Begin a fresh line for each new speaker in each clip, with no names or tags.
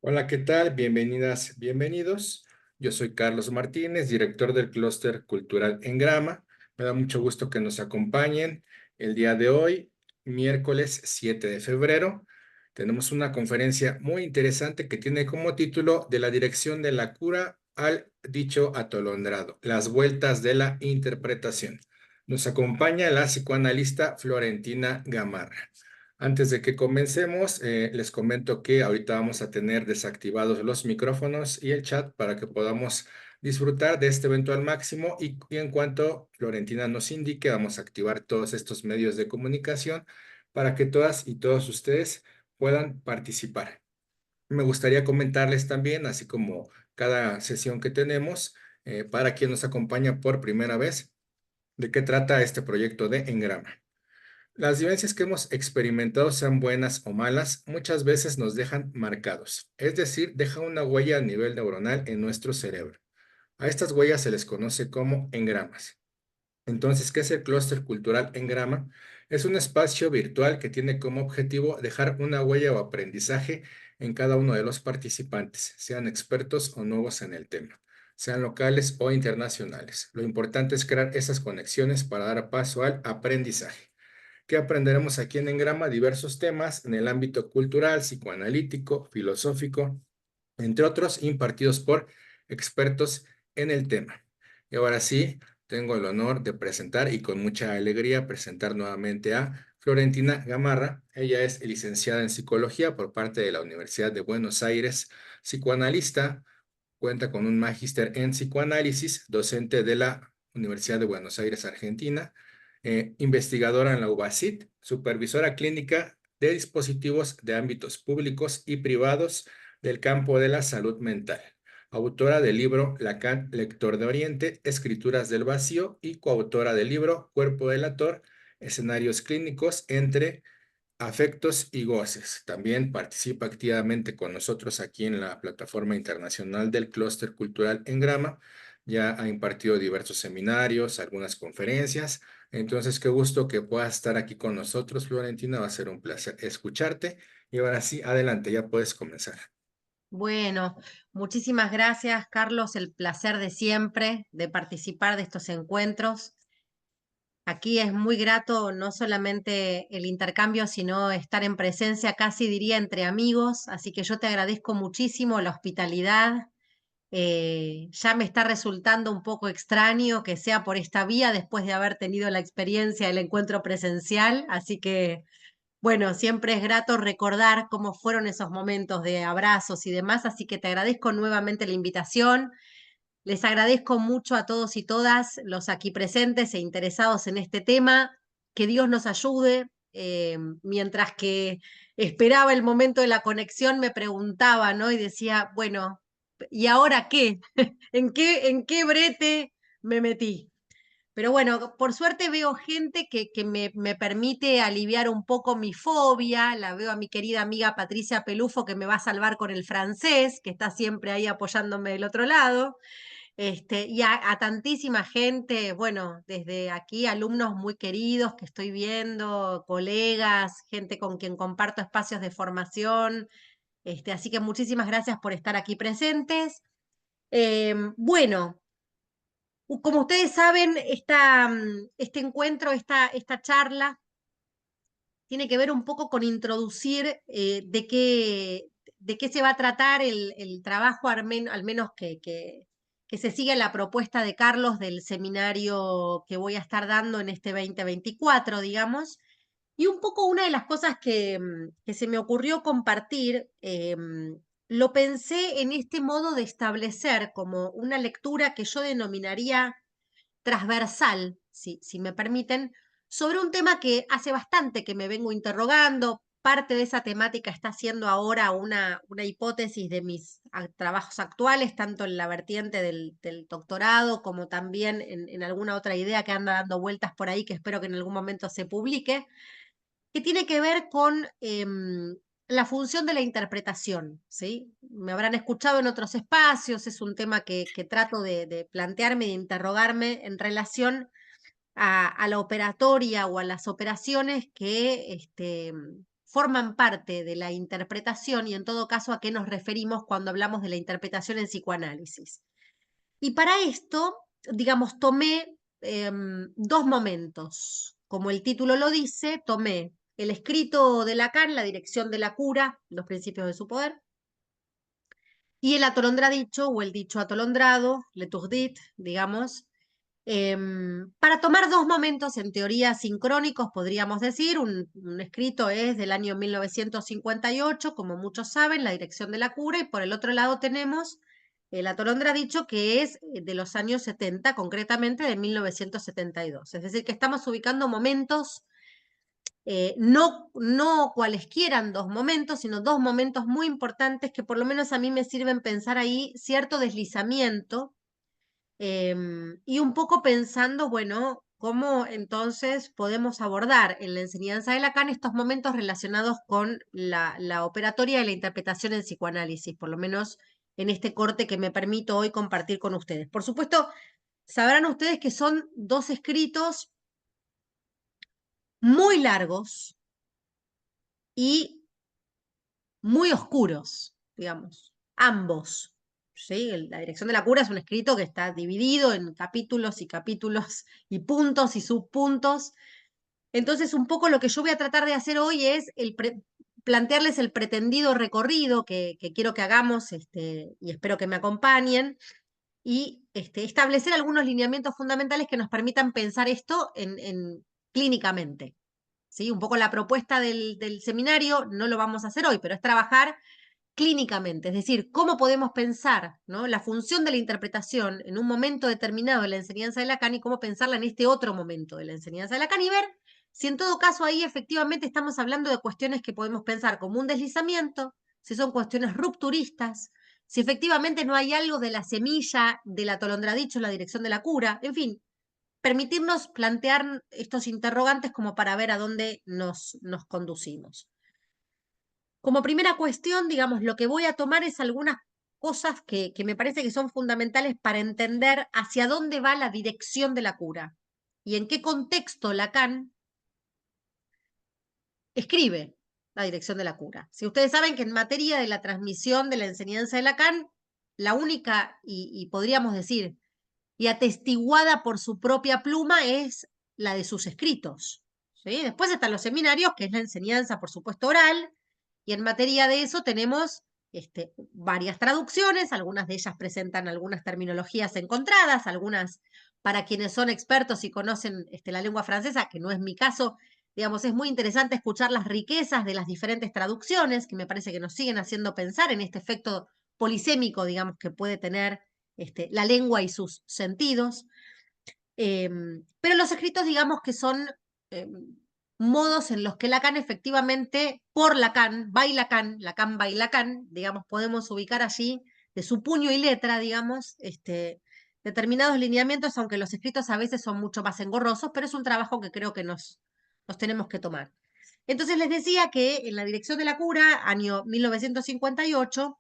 Hola, ¿qué tal? Bienvenidas, bienvenidos. Yo soy Carlos Martínez, director del Clúster Cultural en Grama. Me da mucho gusto que nos acompañen el día de hoy, miércoles 7 de febrero. Tenemos una conferencia muy interesante que tiene como título De la dirección de la cura al dicho atolondrado, las vueltas de la interpretación. Nos acompaña la psicoanalista Florentina Gamarra. Antes de que comencemos, les comento que ahorita vamos a tener desactivados los micrófonos y el chat para que podamos disfrutar de este evento al máximo y en cuanto Florentina nos indique, vamos a activar todos estos medios de comunicación para que todas y todos ustedes puedan participar. Me gustaría comentarles también, así como cada sesión que tenemos, para quien nos acompaña por primera vez, de qué trata este proyecto de Engrama. Las vivencias que hemos experimentado, sean buenas o malas, muchas veces nos dejan marcados, es decir, dejan una huella a nivel neuronal en nuestro cerebro. A estas huellas se les conoce como engramas. Entonces, ¿qué es el clúster cultural Engrama? Es un espacio virtual que tiene como objetivo dejar una huella o aprendizaje en cada uno de los participantes, sean expertos o nuevos en el tema, sean locales o internacionales. Lo importante es crear esas conexiones para dar paso al aprendizaje. ¿Qué aprenderemos aquí en Engrama? Diversos temas en el ámbito cultural, psicoanalítico, filosófico, entre otros, impartidos por expertos en el tema. Y ahora sí, tengo el honor de presentar y con mucha alegría presentar nuevamente a Florentina Gamarra. Ella es licenciada en psicología por parte de la Universidad de Buenos Aires, psicoanalista, cuenta con un magíster en psicoanálisis, docente de la Universidad de Buenos Aires, Argentina, investigadora en la UBASIT, supervisora clínica de dispositivos de ámbitos públicos y privados del campo de la salud mental, autora del libro Lacan, Lector de Oriente, Escrituras del Vacío y coautora del libro Cuerpo delator, Escenarios Clínicos entre Afectos y Goces. También participa activamente con nosotros aquí en la plataforma internacional del Clúster Cultural en Grama. Ya ha impartido diversos seminarios, algunas conferencias. Entonces, qué gusto que puedas estar aquí con nosotros, Florentina. Va a ser un placer escucharte. Y ahora sí, adelante, ya puedes comenzar.
Bueno, muchísimas gracias, Carlos. El placer de siempre de participar de estos encuentros. Aquí es muy grato no solamente el intercambio, sino estar en presencia, casi diría, entre amigos. Así que yo te agradezco muchísimo la hospitalidad. Ya me está resultando un poco extraño que sea por esta vía después de haber tenido la experiencia del encuentro presencial. Así que bueno, siempre es grato recordar cómo fueron esos momentos de abrazos y demás, así que te agradezco nuevamente la invitación. Les agradezco mucho a todos y todas los aquí presentes e interesados en este tema. Que Dios nos ayude. Mientras que esperaba el momento de la conexión, me preguntaba, ¿no? Y decía, bueno, ¿y ahora qué? ¿En qué brete me metí? Pero bueno, por suerte veo gente que me permite aliviar un poco mi fobia. La veo a mi querida amiga Patricia Pelufo, que me va a salvar con el francés, que está siempre ahí apoyándome del otro lado. Y a tantísima gente, bueno, desde aquí alumnos muy queridos que estoy viendo, colegas, gente con quien comparto espacios de formación. Así que muchísimas gracias por estar aquí presentes. Bueno. Como ustedes saben, este encuentro, esta charla, tiene que ver un poco con introducir de qué se va a tratar el trabajo, al menos que se siga la propuesta de Carlos del seminario que voy a estar dando en este 2024, digamos. Y un poco una de las cosas que se me ocurrió compartir, lo pensé en este modo de establecer como una lectura que yo denominaría transversal, si me permiten, sobre un tema que hace bastante que me vengo interrogando. Parte de esa temática está siendo ahora una hipótesis de mis trabajos actuales, tanto en la vertiente del doctorado como también en alguna otra idea que anda dando vueltas por ahí, que espero que en algún momento se publique, que tiene que ver con la función de la interpretación, ¿sí? Me habrán escuchado en otros espacios, es un tema que trato de plantearme, de interrogarme en relación a la operatoria o a las operaciones que forman parte de la interpretación y en todo caso a qué nos referimos cuando hablamos de la interpretación en psicoanálisis. Y para esto, digamos, tomé dos momentos. Como el título lo dice, tomé el escrito de Lacan, La dirección de la cura, los principios de su poder, y el atolondradicho o el dicho atolondrado, le tourdit, digamos, para tomar dos momentos en teoría sincrónicos, podríamos decir. Un escrito es del año 1958, como muchos saben, La dirección de la cura, y por el otro lado tenemos el atolondradicho, que es de los años 70, concretamente de 1972. Es decir, que estamos ubicando momentos no cualesquieran dos momentos, sino dos momentos muy importantes que por lo menos a mí me sirven pensar ahí cierto deslizamiento y un poco pensando, bueno, cómo entonces podemos abordar en la enseñanza de Lacan estos momentos relacionados con la operatoria y la interpretación en psicoanálisis, por lo menos en este corte que me permito hoy compartir con ustedes. Por supuesto, sabrán ustedes que son dos escritos muy largos y muy oscuros, digamos, ambos. ¿Sí? La dirección de la cura es un escrito que está dividido en capítulos y capítulos y puntos y subpuntos. Entonces, un poco lo que yo voy a tratar de hacer hoy es plantearles el pretendido recorrido que quiero que hagamos y espero que me acompañen y establecer algunos lineamientos fundamentales que nos permitan pensar esto clínicamente. ¿Sí? Un poco la propuesta del seminario, no lo vamos a hacer hoy, pero es trabajar clínicamente, es decir, cómo podemos pensar, ¿no?, la función de la interpretación en un momento determinado de la enseñanza de Lacan y cómo pensarla en este otro momento de la enseñanza de Lacan y ver si en todo caso ahí efectivamente estamos hablando de cuestiones que podemos pensar como un deslizamiento, si son cuestiones rupturistas, si efectivamente no hay algo de la semilla del atolondradicho en la dirección de la cura, en fin, permitirnos plantear estos interrogantes como para ver a dónde nos conducimos. Como primera cuestión, digamos, lo que voy a tomar es algunas cosas que me parece que son fundamentales para entender hacia dónde va la dirección de la cura y en qué contexto Lacan escribe la dirección de la cura. Si ustedes saben que en materia de la transmisión de la enseñanza de Lacan, la única, y podríamos decir, y atestiguada por su propia pluma, es la de sus escritos. ¿Sí? Después están los seminarios, que es la enseñanza, por supuesto, oral, y en materia de eso tenemos varias traducciones, algunas de ellas presentan algunas terminologías encontradas, algunas para quienes son expertos y conocen la lengua francesa, que no es mi caso, digamos, es muy interesante escuchar las riquezas de las diferentes traducciones, que me parece que nos siguen haciendo pensar en este efecto polisémico, digamos, que puede tener la lengua y sus sentidos. Pero los escritos, digamos, que son modos en los que Lacan efectivamente, por Lacan, by Lacan, Lacan by Lacan, digamos, podemos ubicar allí de su puño y letra, digamos, determinados lineamientos, aunque los escritos a veces son mucho más engorrosos, pero es un trabajo que creo que nos tenemos que tomar. Entonces les decía que en la dirección de la cura, año 1958,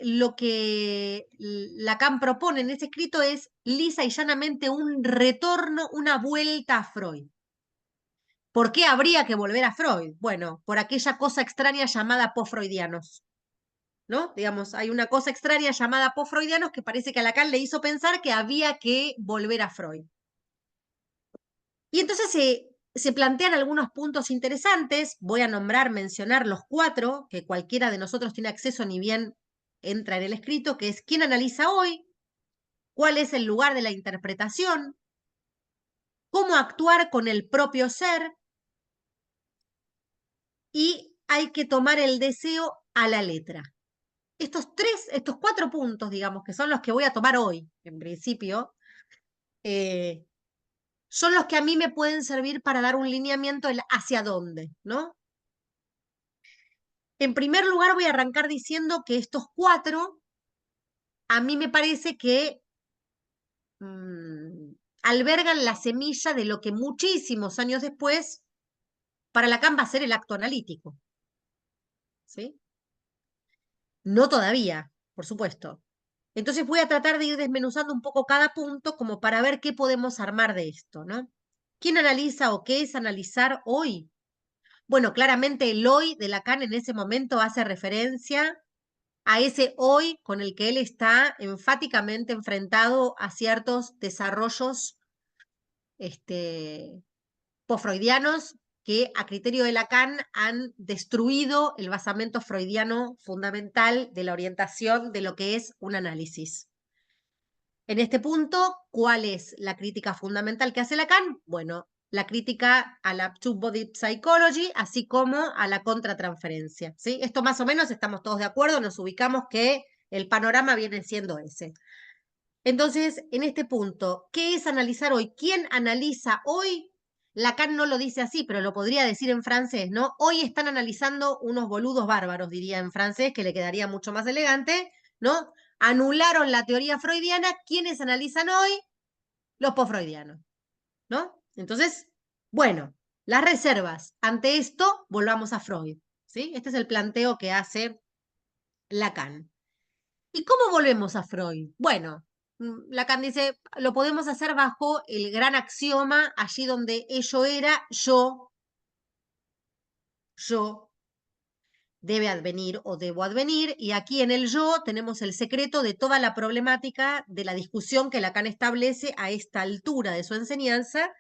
lo que Lacan propone en ese escrito es lisa y llanamente un retorno, una vuelta a Freud. ¿Por qué habría que volver a Freud? Bueno, por aquella cosa extraña llamada post-freudianos, ¿no? Digamos, hay una cosa extraña llamada post-freudianos que parece que a Lacan le hizo pensar que había que volver a Freud. Y entonces se plantean algunos puntos interesantes, voy a mencionar los cuatro, que cualquiera de nosotros tiene acceso ni bien entra en el escrito, que es quién analiza hoy, cuál es el lugar de la interpretación, cómo actuar con el propio ser, y hay que tomar el deseo a la letra. Estos cuatro puntos, digamos, que son los que voy a tomar hoy, en principio, son los que a mí me pueden servir para dar un lineamiento hacia dónde, ¿no? En primer lugar, voy a arrancar diciendo que estos cuatro, a mí me parece que albergan la semilla de lo que muchísimos años después para Lacan va a ser el acto analítico. ¿Sí? No todavía, por supuesto. Entonces voy a tratar de ir desmenuzando un poco cada punto como para ver qué podemos armar de esto, ¿no? ¿Quién analiza o qué es analizar hoy? Bueno, claramente el hoy de Lacan en ese momento hace referencia a ese hoy con el que él está enfáticamente enfrentado a ciertos desarrollos posfreudianos que a criterio de Lacan han destruido el basamento freudiano fundamental de la orientación de lo que es un análisis. En este punto, ¿cuál es la crítica fundamental que hace Lacan? Bueno, la crítica a la two-body psychology, así como a la contratransferencia. ¿Sí? Esto más o menos estamos todos de acuerdo, nos ubicamos que el panorama viene siendo ese. Entonces, en este punto, ¿qué es analizar hoy? ¿Quién analiza hoy? Lacan no lo dice así, pero lo podría decir en francés, ¿no? Hoy están analizando unos boludos bárbaros, diría en francés, que le quedaría mucho más elegante, ¿no? Anularon la teoría freudiana. ¿Quiénes analizan hoy? Los posfreudianos, ¿no? Entonces, bueno, las reservas. Ante esto, volvamos a Freud, ¿sí? Este es el planteo que hace Lacan. ¿Y cómo volvemos a Freud? Bueno, Lacan dice, lo podemos hacer bajo el gran axioma, allí donde ello era, yo debe advenir o debo advenir, y aquí en el yo tenemos el secreto de toda la problemática de la discusión que Lacan establece a esta altura de su enseñanza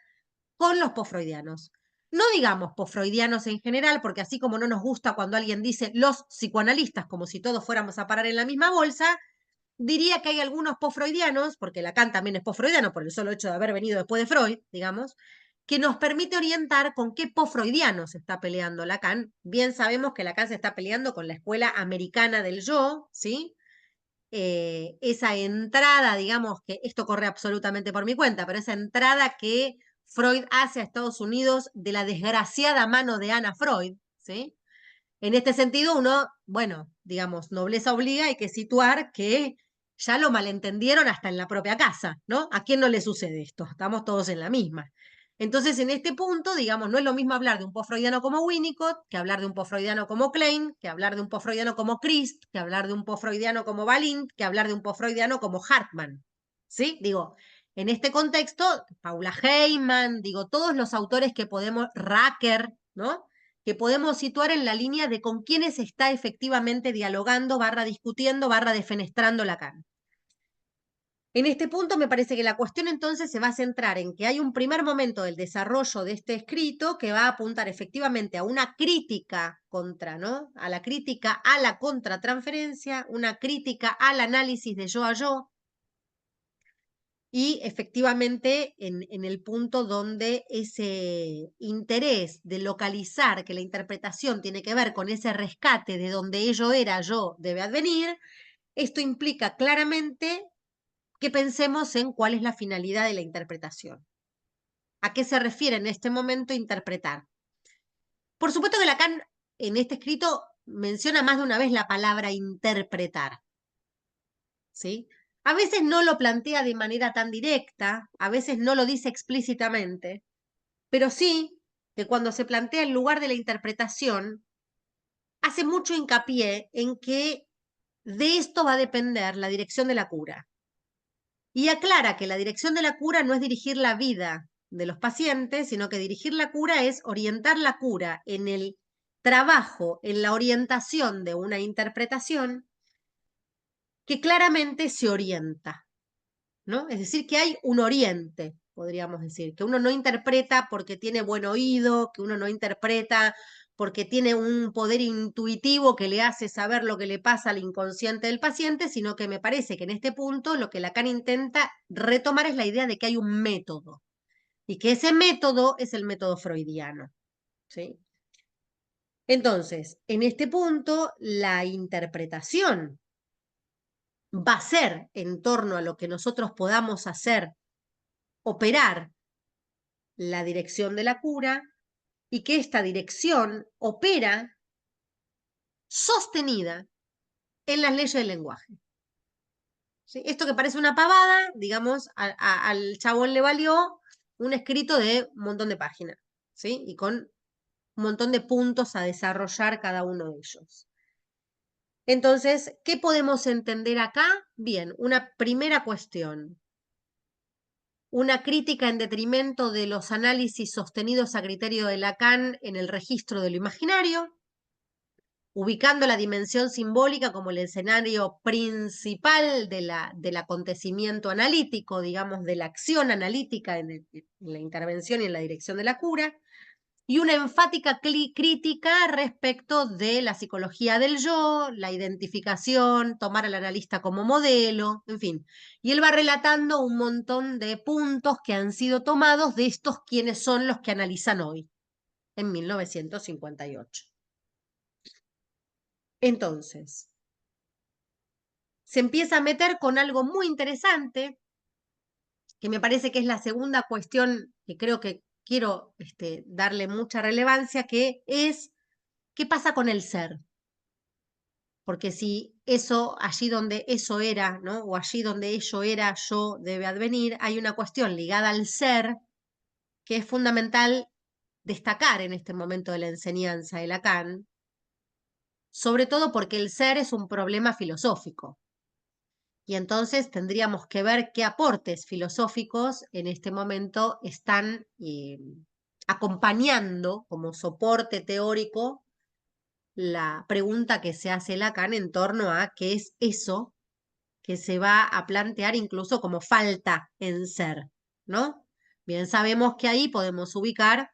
con los posfreudianos. No digamos posfreudianos en general, porque así como no nos gusta cuando alguien dice los psicoanalistas, como si todos fuéramos a parar en la misma bolsa, diría que hay algunos posfreudianos, porque Lacan también es posfreudiano por el solo hecho de haber venido después de Freud, digamos, que nos permite orientar con qué posfreudiano se está peleando Lacan. Bien sabemos que Lacan se está peleando con la escuela americana del yo, ¿sí? Esa entrada, digamos, que esto corre absolutamente por mi cuenta, pero esa entrada que Freud hace a Estados Unidos de la desgraciada mano de Anna Freud, ¿sí? En este sentido, uno, bueno, digamos, nobleza obliga, hay que situar que ya lo malentendieron hasta en la propia casa, ¿no? ¿A quién no le sucede esto? Estamos todos en la misma. Entonces, en este punto, digamos, no es lo mismo hablar de un postfreudiano como Winnicott, que hablar de un postfreudiano como Klein, que hablar de un postfreudiano como Christ, que hablar de un postfreudiano como Balint, que hablar de un postfreudiano como Hartmann. ¿Sí? Digo, en este contexto, Paula Heyman, digo, todos los autores que podemos, Racker, ¿no? Que podemos situar en la línea de con quiénes está efectivamente dialogando, barra discutiendo, barra defenestrando Lacan. En este punto me parece que la cuestión entonces se va a centrar en que hay un primer momento del desarrollo de este escrito que va a apuntar efectivamente a una crítica contra, ¿no? A la crítica a la contratransferencia, una crítica al análisis de yo a yo, y efectivamente en el punto donde ese interés de localizar que la interpretación tiene que ver con ese rescate de donde ello era, yo debe advenir, esto implica claramente que pensemos en cuál es la finalidad de la interpretación. ¿A qué se refiere en este momento interpretar? Por supuesto que Lacan en este escrito menciona más de una vez la palabra interpretar, ¿sí? A veces no lo plantea de manera tan directa, a veces no lo dice explícitamente, pero sí que cuando se plantea el lugar de la interpretación, hace mucho hincapié en que de esto va a depender la dirección de la cura. Y aclara que la dirección de la cura no es dirigir la vida de los pacientes, sino que dirigir la cura es orientar la cura en el trabajo, en la orientación de una interpretación que claramente se orienta, ¿no? Es decir, que hay un oriente, podríamos decir, que uno no interpreta porque tiene buen oído, que uno no interpreta porque tiene un poder intuitivo que le hace saber lo que le pasa al inconsciente del paciente, sino que me parece que en este punto lo que Lacan intenta retomar es la idea de que hay un método y que ese método es el método freudiano, ¿sí? Entonces, en este punto, la interpretación va a ser en torno a lo que nosotros podamos hacer, operar la dirección de la cura, y que esta dirección opera sostenida en las leyes del lenguaje. ¿Sí? Esto que parece una pavada, digamos, al chabón le valió un escrito de un montón de páginas, ¿sí? Y con un montón de puntos a desarrollar cada uno de ellos. Entonces, ¿qué podemos entender acá? Bien, una primera cuestión. una crítica en detrimento de los análisis sostenidos a criterio de Lacan en el registro de lo imaginario, ubicando la dimensión simbólica como el escenario principal del acontecimiento analítico, digamos, de la acción analítica en la intervención y en la dirección de la cura, y una enfática crítica respecto de la psicología del yo, la identificación, tomar al analista como modelo, en fin. Y él va relatando un montón de puntos que han sido tomados de estos quienes son los que analizan hoy, en 1958. Entonces, se empieza a meter con algo muy interesante, que me parece que es la segunda cuestión que creo que quiero darle mucha relevancia, que es qué pasa con el ser. Porque si eso, allí donde eso era, ¿no? O allí donde ello era, yo debe advenir, hay una cuestión ligada al ser que es fundamental destacar en este momento de la enseñanza de Lacan, sobre todo porque el ser es un problema filosófico. Y entonces tendríamos que ver qué aportes filosóficos en este momento están acompañando como soporte teórico la pregunta que se hace Lacan en torno a qué es eso que se va a plantear incluso como falta en ser, ¿no? Bien sabemos que ahí podemos ubicar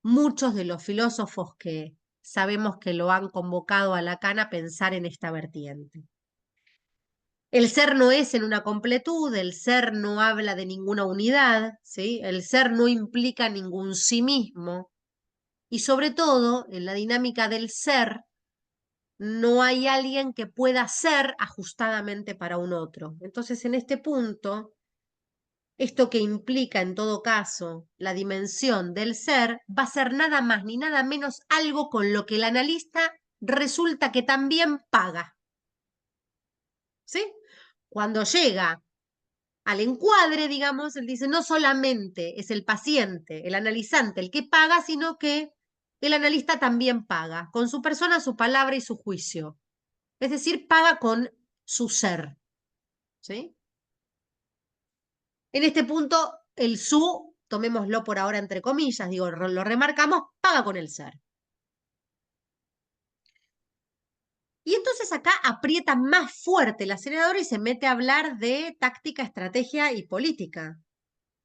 muchos de los filósofos que sabemos que lo han convocado a Lacan a pensar en esta vertiente. El ser no es en una completud, el ser no habla de ninguna unidad, ¿sí? El ser no implica ningún sí mismo, y sobre todo, en la dinámica del ser, no hay alguien que pueda ser ajustadamente para un otro. Entonces, en este punto, esto que implica en todo caso la dimensión del ser va a ser nada más ni nada menos algo con lo que el analista resulta que también paga. ¿Sí? Cuando llega al encuadre, digamos, él dice, no solamente es el paciente, el analizante el que paga, sino que el analista también paga, con su persona, su palabra y su juicio. Es decir, paga con su ser. ¿Sí? En este punto, el su, tomémoslo por ahora entre comillas, digo, lo remarcamos, paga con el ser. Y entonces acá aprieta más fuerte el acelerador y se mete a hablar de táctica, estrategia y política,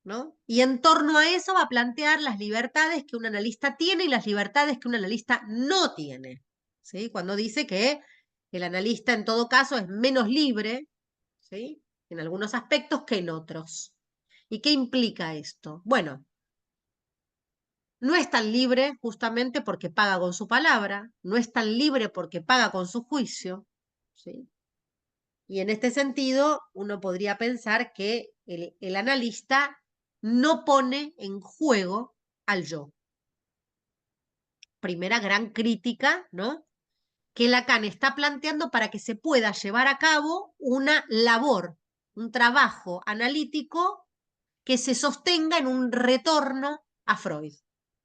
¿no? Y en torno a eso va a plantear las libertades que un analista tiene y las libertades que un analista no tiene, ¿sí? Cuando dice que el analista en todo caso es menos libre, ¿sí? En algunos aspectos que en otros. ¿Y qué implica esto? Bueno, no es tan libre justamente porque paga con su palabra, no es tan libre porque paga con su juicio, ¿sí? Y en este sentido, uno podría pensar que el analista no pone en juego al yo. Primera gran crítica, ¿no? Que Lacan está planteando para que se pueda llevar a cabo una labor, un trabajo analítico que se sostenga en un retorno a Freud.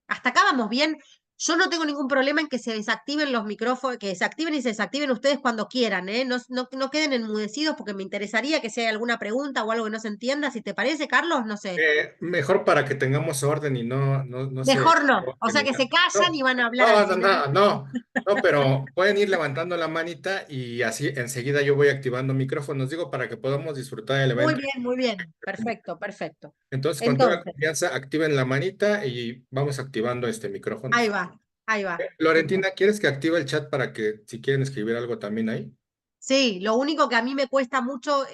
Hasta acá vamos bien. Yo no tengo ningún problema en que se desactiven los micrófonos, que se activen y se desactiven ustedes cuando quieran, ¿eh? No queden enmudecidos porque me interesaría que si hay alguna pregunta o algo que no se entienda. Si te parece, Carlos, no sé.
Mejor para que tengamos orden y no se
Mejor no. O
equivoquen
sea
ni
que
nada.
se callan y
No,
van a hablar al
no, no,
final.
no, no, no, pero pueden ir levantando la manita y así enseguida yo voy activando micrófonos, digo, para que podamos disfrutar del
Muy
evento.
bien, muy bien. Perfecto, perfecto.
Entonces, con toda
Entonces,
confianza, activen la manita y vamos activando
ahí
micrófonos.
va, ahí va.
Florentina, ¿quieres que active el chat para que si quieren escribir algo también ahí?
Sí, lo único que a mí me cuesta mucho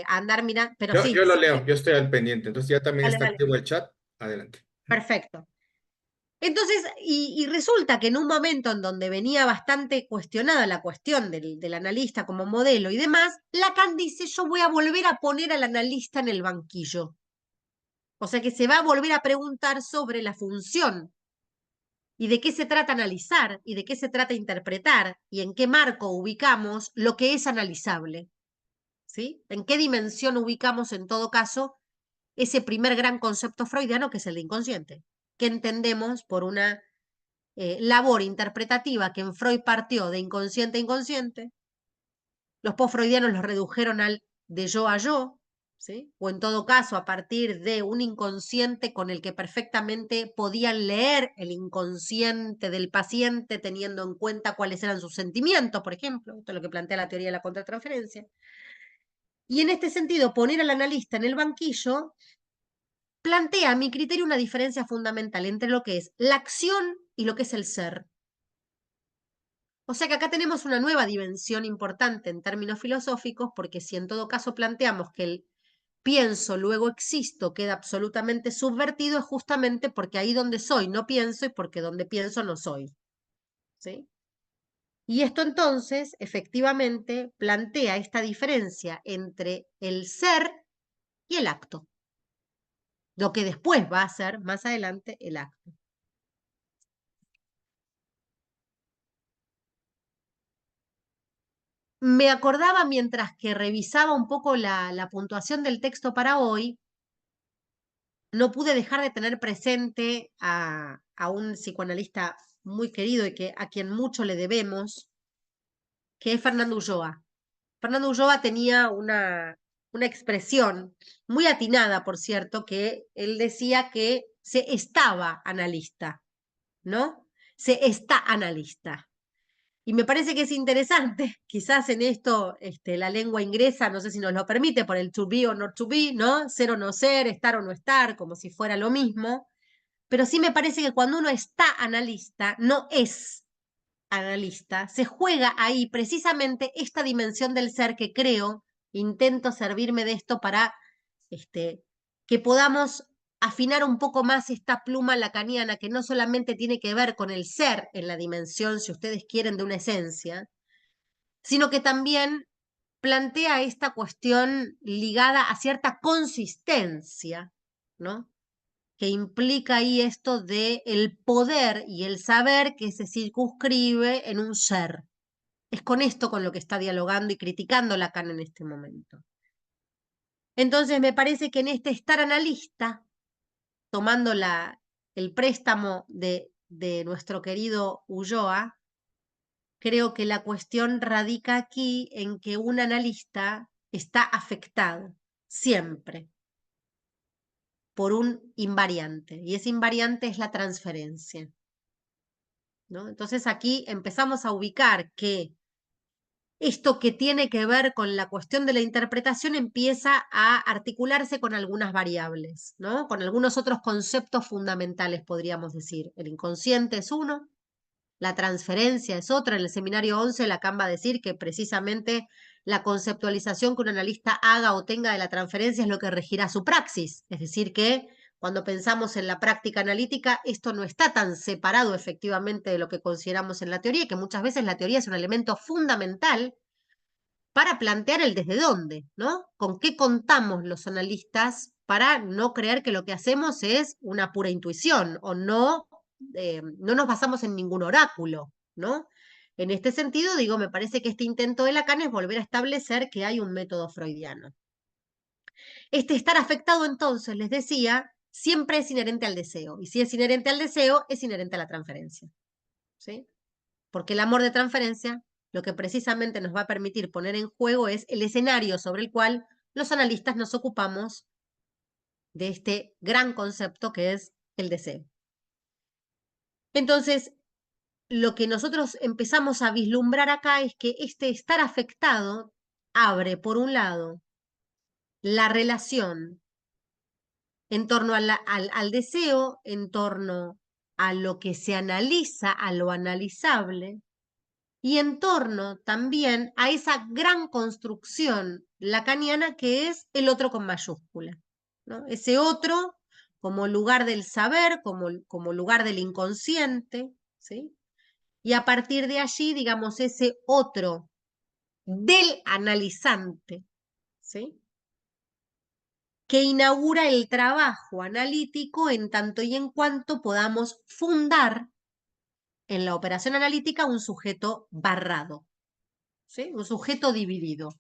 andar mirando, pero
Yo,
sí,
yo lo
sí,
leo, yo estoy al pendiente, entonces ya también
dale,
está
dale.
activo el chat. Adelante.
Perfecto. Entonces, y resulta que en un momento en donde venía bastante cuestionada la cuestión del analista como modelo y demás, Lacan dice, yo voy a volver a poner al analista en el banquillo. O sea que se va a volver a preguntar sobre la función y de qué se trata analizar y de qué se trata interpretar y en qué marco ubicamos lo que es analizable. ¿Sí? ¿En qué dimensión ubicamos en todo caso ese primer gran concepto freudiano que es el de inconsciente? Que entendemos por una labor interpretativa que en Freud partió de inconsciente a inconsciente. Los post-freudianos los redujeron al de yo a yo, ¿sí? O en todo caso, a partir de un inconsciente con el que perfectamente podían leer el inconsciente del paciente, teniendo en cuenta cuáles eran sus sentimientos, por ejemplo. Esto es lo que plantea la teoría de la contratransferencia. Y en este sentido, poner al analista en el banquillo plantea, a mi criterio, una diferencia fundamental entre lo que es la acción y lo que es el ser. O sea que acá tenemos una nueva dimensión importante en términos filosóficos, porque si en todo caso planteamos que el pienso, luego existo, queda absolutamente subvertido, es justamente porque ahí donde soy no pienso y porque donde pienso no soy. ¿Sí? Y esto entonces, efectivamente, plantea esta diferencia entre el ser y el acto, lo que después va a ser, más adelante, el acto. Me acordaba mientras que revisaba un poco la puntuación del texto para hoy, no pude dejar de tener presente a un psicoanalista muy querido y a quien mucho le debemos, que es Fernando Ulloa. Fernando Ulloa tenía una expresión muy atinada, por cierto, que él decía que se estaba analista, ¿no? Se está analista. Y me parece que es interesante, quizás en esto la lengua inglesa, no sé si nos lo permite, por el to be o not to be, ¿no? Ser o no ser, estar o no estar, como si fuera lo mismo. Pero sí me parece que cuando uno está analista, no es analista, se juega ahí precisamente esta dimensión del ser que creo, intento servirme de esto para que podamos afinar un poco más esta pluma lacaniana que no solamente tiene que ver con el ser en la dimensión, si ustedes quieren, de una esencia, sino que también plantea esta cuestión ligada a cierta consistencia, ¿no? Que implica ahí esto de el poder y el saber que se circunscribe en un ser. Es con esto con lo que está dialogando y criticando Lacan en este momento. Entonces me parece que en este estar analista, tomando el préstamo de nuestro querido Ulloa, creo que la cuestión radica aquí en que un analista está afectado siempre por un invariante, y ese invariante es la transferencia, ¿no? Entonces aquí empezamos a ubicar que esto que tiene que ver con la cuestión de la interpretación empieza a articularse con algunas variables, ¿no? Con algunos otros conceptos fundamentales, podríamos decir. El inconsciente es uno, la transferencia es otra. En el seminario 11 Lacan va a decir que precisamente la conceptualización que un analista haga o tenga de la transferencia es lo que regirá su praxis. Es decir, que cuando pensamos en la práctica analítica, esto no está tan separado efectivamente de lo que consideramos en la teoría, y que muchas veces la teoría es un elemento fundamental para plantear el desde dónde, ¿no? ¿Con qué contamos los analistas para no creer que lo que hacemos es una pura intuición o no nos basamos en ningún oráculo, ¿no? En este sentido, digo, me parece que este intento de Lacan es volver a establecer que hay un método freudiano. Este estar afectado, entonces, les decía, siempre es inherente al deseo. Y si es inherente al deseo, es inherente a la transferencia. ¿Sí? Porque el amor de transferencia lo que precisamente nos va a permitir poner en juego es el escenario sobre el cual los analistas nos ocupamos de este gran concepto que es el deseo. Entonces, lo que nosotros empezamos a vislumbrar acá es que este estar afectado abre, por un lado, la relación en torno al deseo, en torno a lo que se analiza, a lo analizable, y en torno también a esa gran construcción lacaniana que es el otro con mayúscula, ¿no? Ese otro como lugar del saber, como lugar del inconsciente, ¿sí? Y a partir de allí, digamos, ese otro del analizante, ¿sí? Que inaugura el trabajo analítico en tanto y en cuanto podamos fundar en la operación analítica un sujeto barrado, ¿sí? Un sujeto dividido,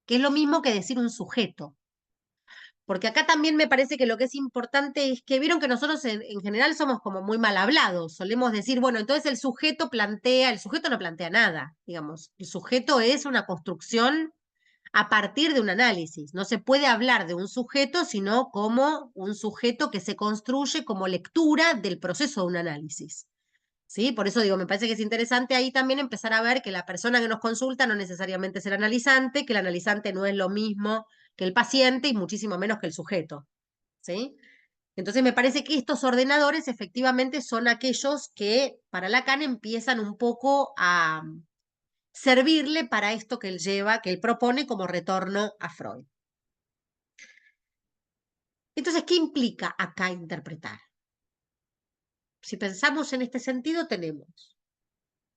que es lo mismo que decir un sujeto. Porque acá también me parece que lo que es importante es que vieron que nosotros en general somos como muy mal hablados. Solemos decir, bueno, entonces el sujeto no plantea nada, digamos. El sujeto es una construcción a partir de un análisis. No se puede hablar de un sujeto, sino como un sujeto que se construye como lectura del proceso de un análisis. ¿Sí? Por eso digo, me parece que es interesante ahí también empezar a ver que la persona que nos consulta no necesariamente es el analizante, que el analizante no es lo mismo que el paciente y muchísimo menos que el sujeto. ¿Sí? Entonces me parece que estos ordenadores efectivamente son aquellos que para Lacan empiezan un poco a servirle para esto que él lleva, que él propone como retorno a Freud. Entonces, ¿qué implica acá interpretar? Si pensamos en este sentido, tenemos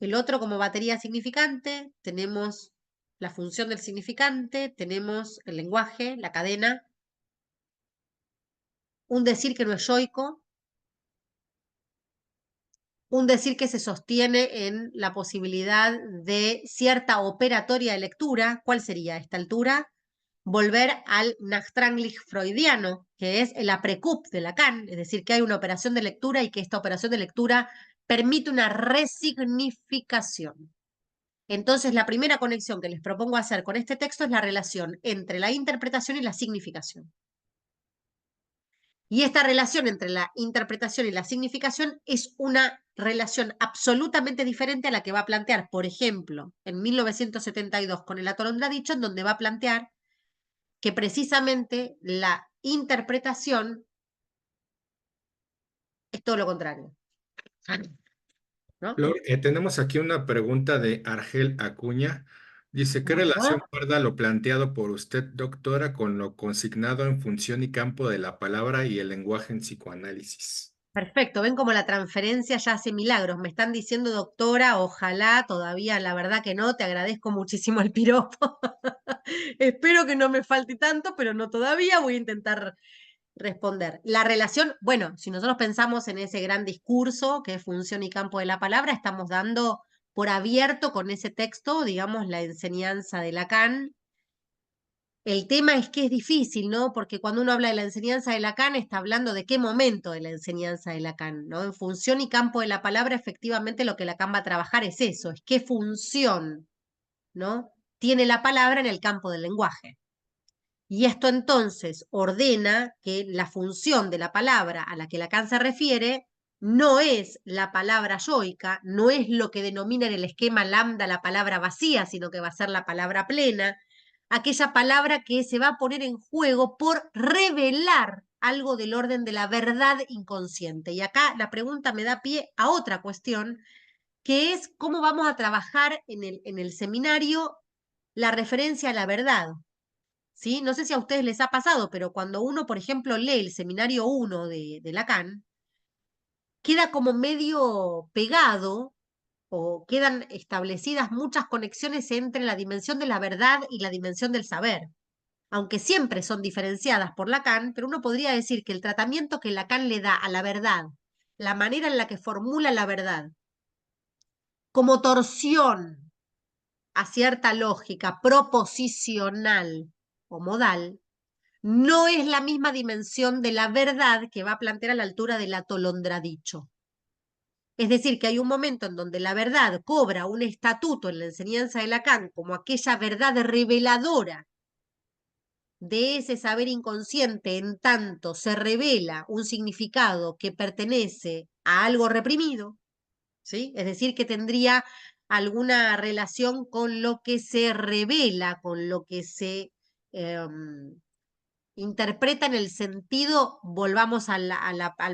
el otro como batería significante, tenemos la función del significante, tenemos el lenguaje, la cadena, un decir que no es yoico, un decir que se sostiene en la posibilidad de cierta operatoria de lectura. ¿Cuál sería a esta altura? Volver al Nachtranglich freudiano, que es el aprecup de Lacan, es decir, que hay una operación de lectura y que esta operación de lectura permite una resignificación. Entonces, la primera conexión que les propongo hacer con este texto es la relación entre la interpretación y la significación. Y esta relación entre la interpretación y la significación es una relación absolutamente diferente a la que va a plantear, por ejemplo, en 1972 con el Atolondra dicho, en donde va a plantear que precisamente la interpretación es todo lo contrario. ¿No?
Flor, tenemos aquí una pregunta de Argel Acuña. Dice, ¿qué relación
Ajá.
guarda lo planteado por usted, doctora, con lo consignado en función y campo de la palabra y el lenguaje en psicoanálisis?
Perfecto, ven como la transferencia ya hace milagros. Me están diciendo, doctora, ojalá, todavía la verdad que no, te agradezco muchísimo el piropo. Espero que no me falte tanto, pero no todavía, voy a intentar responder. La relación, bueno, si nosotros pensamos en ese gran discurso que es función y campo de la palabra, estamos dando por abierto con ese texto, digamos, la enseñanza de Lacan. El tema es que es difícil, ¿no? Porque cuando uno habla de la enseñanza de Lacan, está hablando de qué momento de la enseñanza de Lacan, ¿no? En función y campo de la palabra, efectivamente lo que Lacan va a trabajar es eso, es qué función, ¿no? Tiene la palabra en el campo del lenguaje. Y esto entonces ordena que la función de la palabra a la que Lacan se refiere no es la palabra yoica, no es lo que denomina en el esquema lambda la palabra vacía, sino que va a ser la palabra plena, aquella palabra que se va a poner en juego por revelar algo del orden de la verdad inconsciente. Y acá la pregunta me da pie a otra cuestión, que es cómo vamos a trabajar en el seminario la referencia a la verdad. ¿Sí? No sé si a ustedes les ha pasado, pero cuando uno, por ejemplo, lee el seminario 1 de Lacan, queda como medio pegado o quedan establecidas muchas conexiones entre la dimensión de la verdad y la dimensión del saber, aunque siempre son diferenciadas por Lacan, pero uno podría decir que el tratamiento que Lacan le da a la verdad, la manera en la que formula la verdad, como torsión a cierta lógica proposicional o modal, no es la misma dimensión de la verdad que va a plantear a la altura del atolondradicho. Es decir, que hay un momento en donde la verdad cobra un estatuto en la enseñanza de Lacan como aquella verdad reveladora de ese saber inconsciente, en tanto se revela un significado que pertenece a algo reprimido, ¿sí? Es decir, que tendría alguna relación con lo que se revela, con lo que se interpreta en el sentido, volvamos al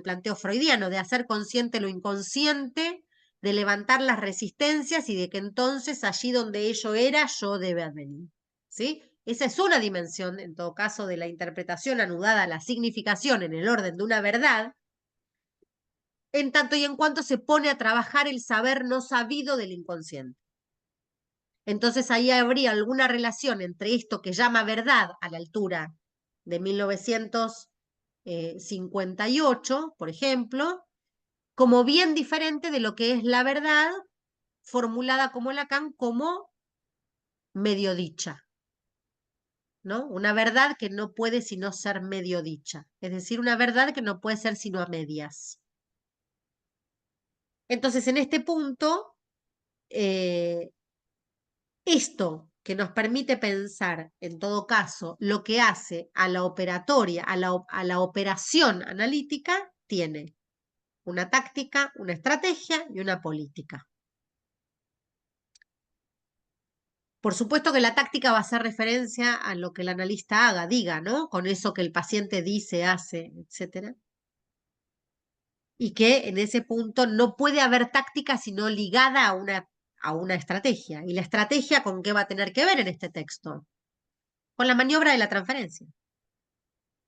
planteo freudiano, de hacer consciente lo inconsciente, de levantar las resistencias y de que entonces allí donde ello era, yo debe venir. ¿Sí? Esa es una dimensión, en todo caso, de la interpretación anudada a la significación en el orden de una verdad, en tanto y en cuanto se pone a trabajar el saber no sabido del inconsciente. Entonces ahí habría alguna relación entre esto que llama verdad a la altura de 1958, por ejemplo, como bien diferente de lo que es la verdad formulada como Lacan como medio dicha, ¿no? Una verdad que no puede sino ser medio dicha, es decir, una verdad que no puede ser sino a medias. Entonces, en este punto, esto que nos permite pensar, en todo caso, lo que hace a la operatoria, a la operación analítica, tiene una táctica, una estrategia y una política. Por supuesto que la táctica va a hacer referencia a lo que el analista haga, diga, ¿no? Con eso que el paciente dice, hace, etcétera. Y que en ese punto no puede haber táctica sino ligada a una estrategia. ¿Y la estrategia con qué va a tener que ver en este texto? Con la maniobra de la transferencia,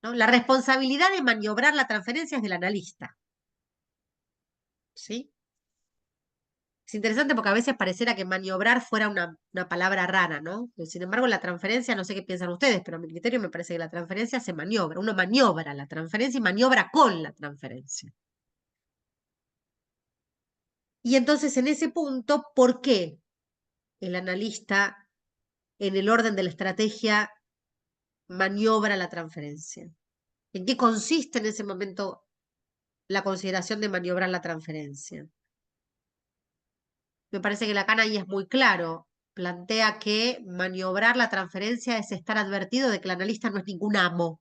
¿no? La responsabilidad de maniobrar la transferencia es del analista. ¿Sí? Es interesante porque a veces pareciera que maniobrar fuera una palabra rara, ¿no? Pero, sin embargo, la transferencia, no sé qué piensan ustedes, pero a mi criterio me parece que la transferencia se maniobra. Uno maniobra la transferencia y maniobra con la transferencia. Y entonces, en ese punto, ¿por qué el analista, en el orden de la estrategia, maniobra la transferencia? ¿En qué consiste en ese momento la consideración de maniobrar la transferencia? Me parece que Lacan ahí es muy claro. Plantea que maniobrar la transferencia es estar advertido de que el analista no es ningún amo,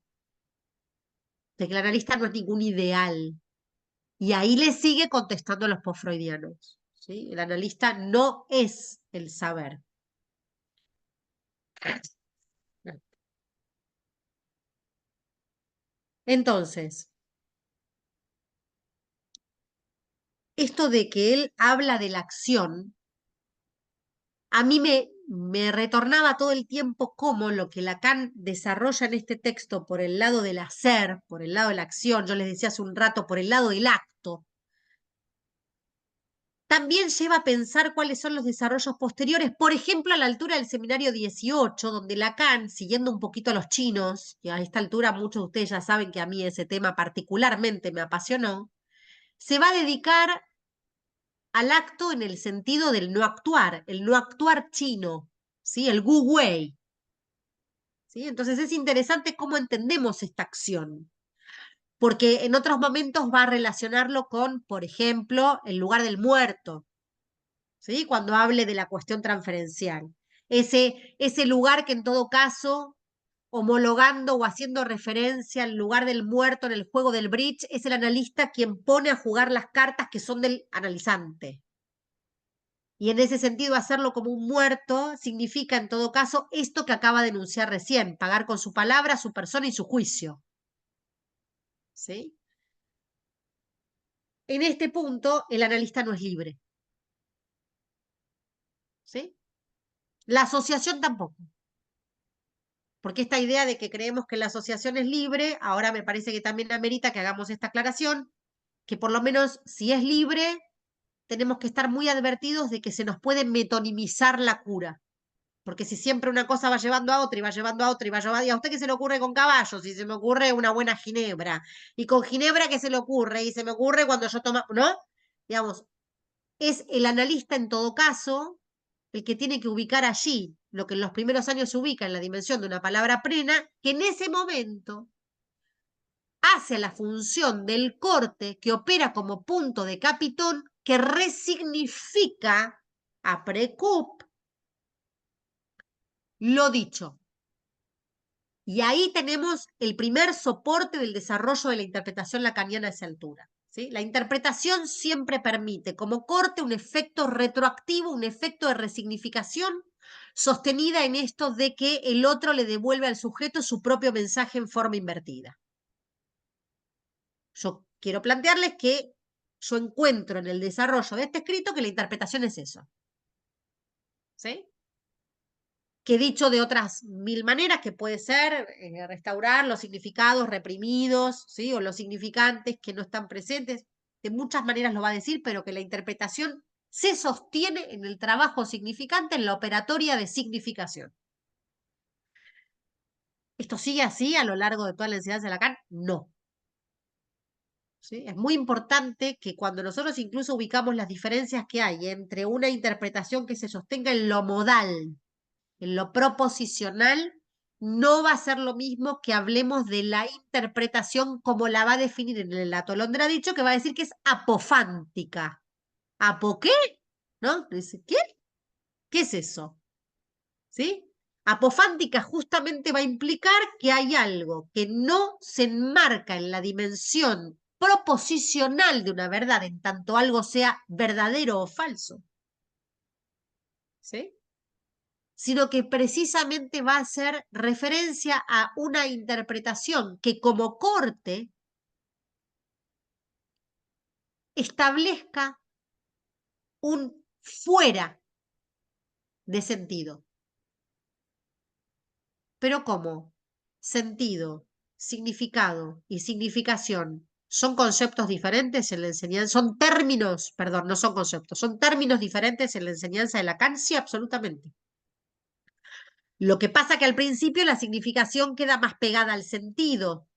de que el analista no es ningún ideal. Y ahí le sigue contestando a los postfreudianos, ¿sí? El analista no es el saber. Entonces, esto de que él habla de la acción, a mí me retornaba todo el tiempo cómo lo que Lacan desarrolla en este texto por el lado del hacer, por el lado de la acción, yo les decía hace un rato, por el lado del acto, también lleva a pensar cuáles son los desarrollos posteriores, por ejemplo, a la altura del seminario 18, donde Lacan, siguiendo un poquito a los chinos, y a esta altura muchos de ustedes ya saben que a mí ese tema particularmente me apasionó, se va a dedicar al acto en el sentido del no actuar, el no actuar chino, ¿sí? El Wu Wei. ¿Sí? Entonces es interesante cómo entendemos esta acción, porque en otros momentos va a relacionarlo con, por ejemplo, el lugar del muerto, ¿sí? Cuando hable de la cuestión transferencial. Ese lugar que en todo caso, homologando o haciendo referencia al lugar del muerto en el juego del bridge, es el analista quien pone a jugar las cartas que son del analizante. Y en ese sentido, hacerlo como un muerto significa, en todo caso, esto que acaba de enunciar recién, pagar con su palabra, su persona y su juicio. ¿Sí? En este punto, el analista no es libre. ¿Sí? La asociación tampoco. Porque esta idea de que creemos que la asociación es libre, ahora me parece que también amerita que hagamos esta aclaración, que por lo menos si es libre, tenemos que estar muy advertidos de que se nos puede metonimizar la cura. Porque si siempre una cosa va llevando a otra y va llevando a otra y va llevando, ¿y a usted qué se le ocurre con caballos? Y se me ocurre una buena ginebra. Y con ginebra, ¿qué se le ocurre? Y se me ocurre cuando yo tomo, ¿no? Digamos, es el analista en todo caso el que tiene que ubicar allí lo que en los primeros años se ubica en la dimensión de una palabra plena, que en ese momento hace la función del corte que opera como punto de capitón que resignifica a precup lo dicho. Y ahí tenemos el primer soporte del desarrollo de la interpretación lacaniana a esa altura. ¿Sí? La interpretación siempre permite como corte un efecto retroactivo, un efecto de resignificación sostenida en esto de que el otro le devuelve al sujeto su propio mensaje en forma invertida. Yo quiero plantearles que yo encuentro en el desarrollo de este escrito que la interpretación es eso. ¿Sí? Que dicho de otras mil maneras, que puede ser restaurar los significados reprimidos, ¿sí? O los significantes que no están presentes, de muchas maneras lo va a decir, pero que la interpretación se sostiene en el trabajo significante, en la operatoria de significación. ¿Esto sigue así a lo largo de toda la enseñanza de Lacan? No. ¿Sí? Es muy importante que cuando nosotros incluso ubicamos las diferencias que hay entre una interpretación que se sostenga en lo modal, en lo proposicional, no va a ser lo mismo que hablemos de la interpretación como la va a definir en el Atolondra dicho, que va a decir que es apofántica. ¿Apo qué? ¿No? Dice, ¿qué? ¿Qué es eso? ¿sí? Apofántica justamente va a implicar que hay algo que no se enmarca en la dimensión proposicional de una verdad, en tanto algo sea verdadero o falso, ¿sí? Sino que precisamente va a hacer referencia a una interpretación que como corte establezca un fuera de sentido. Pero ¿cómo? Sentido, significado y significación son conceptos diferentes en la enseñanza, son términos, perdón, no son conceptos, son términos diferentes en la enseñanza de Lacan, sí, absolutamente. Lo que pasa que al principio la significación queda más pegada al sentido.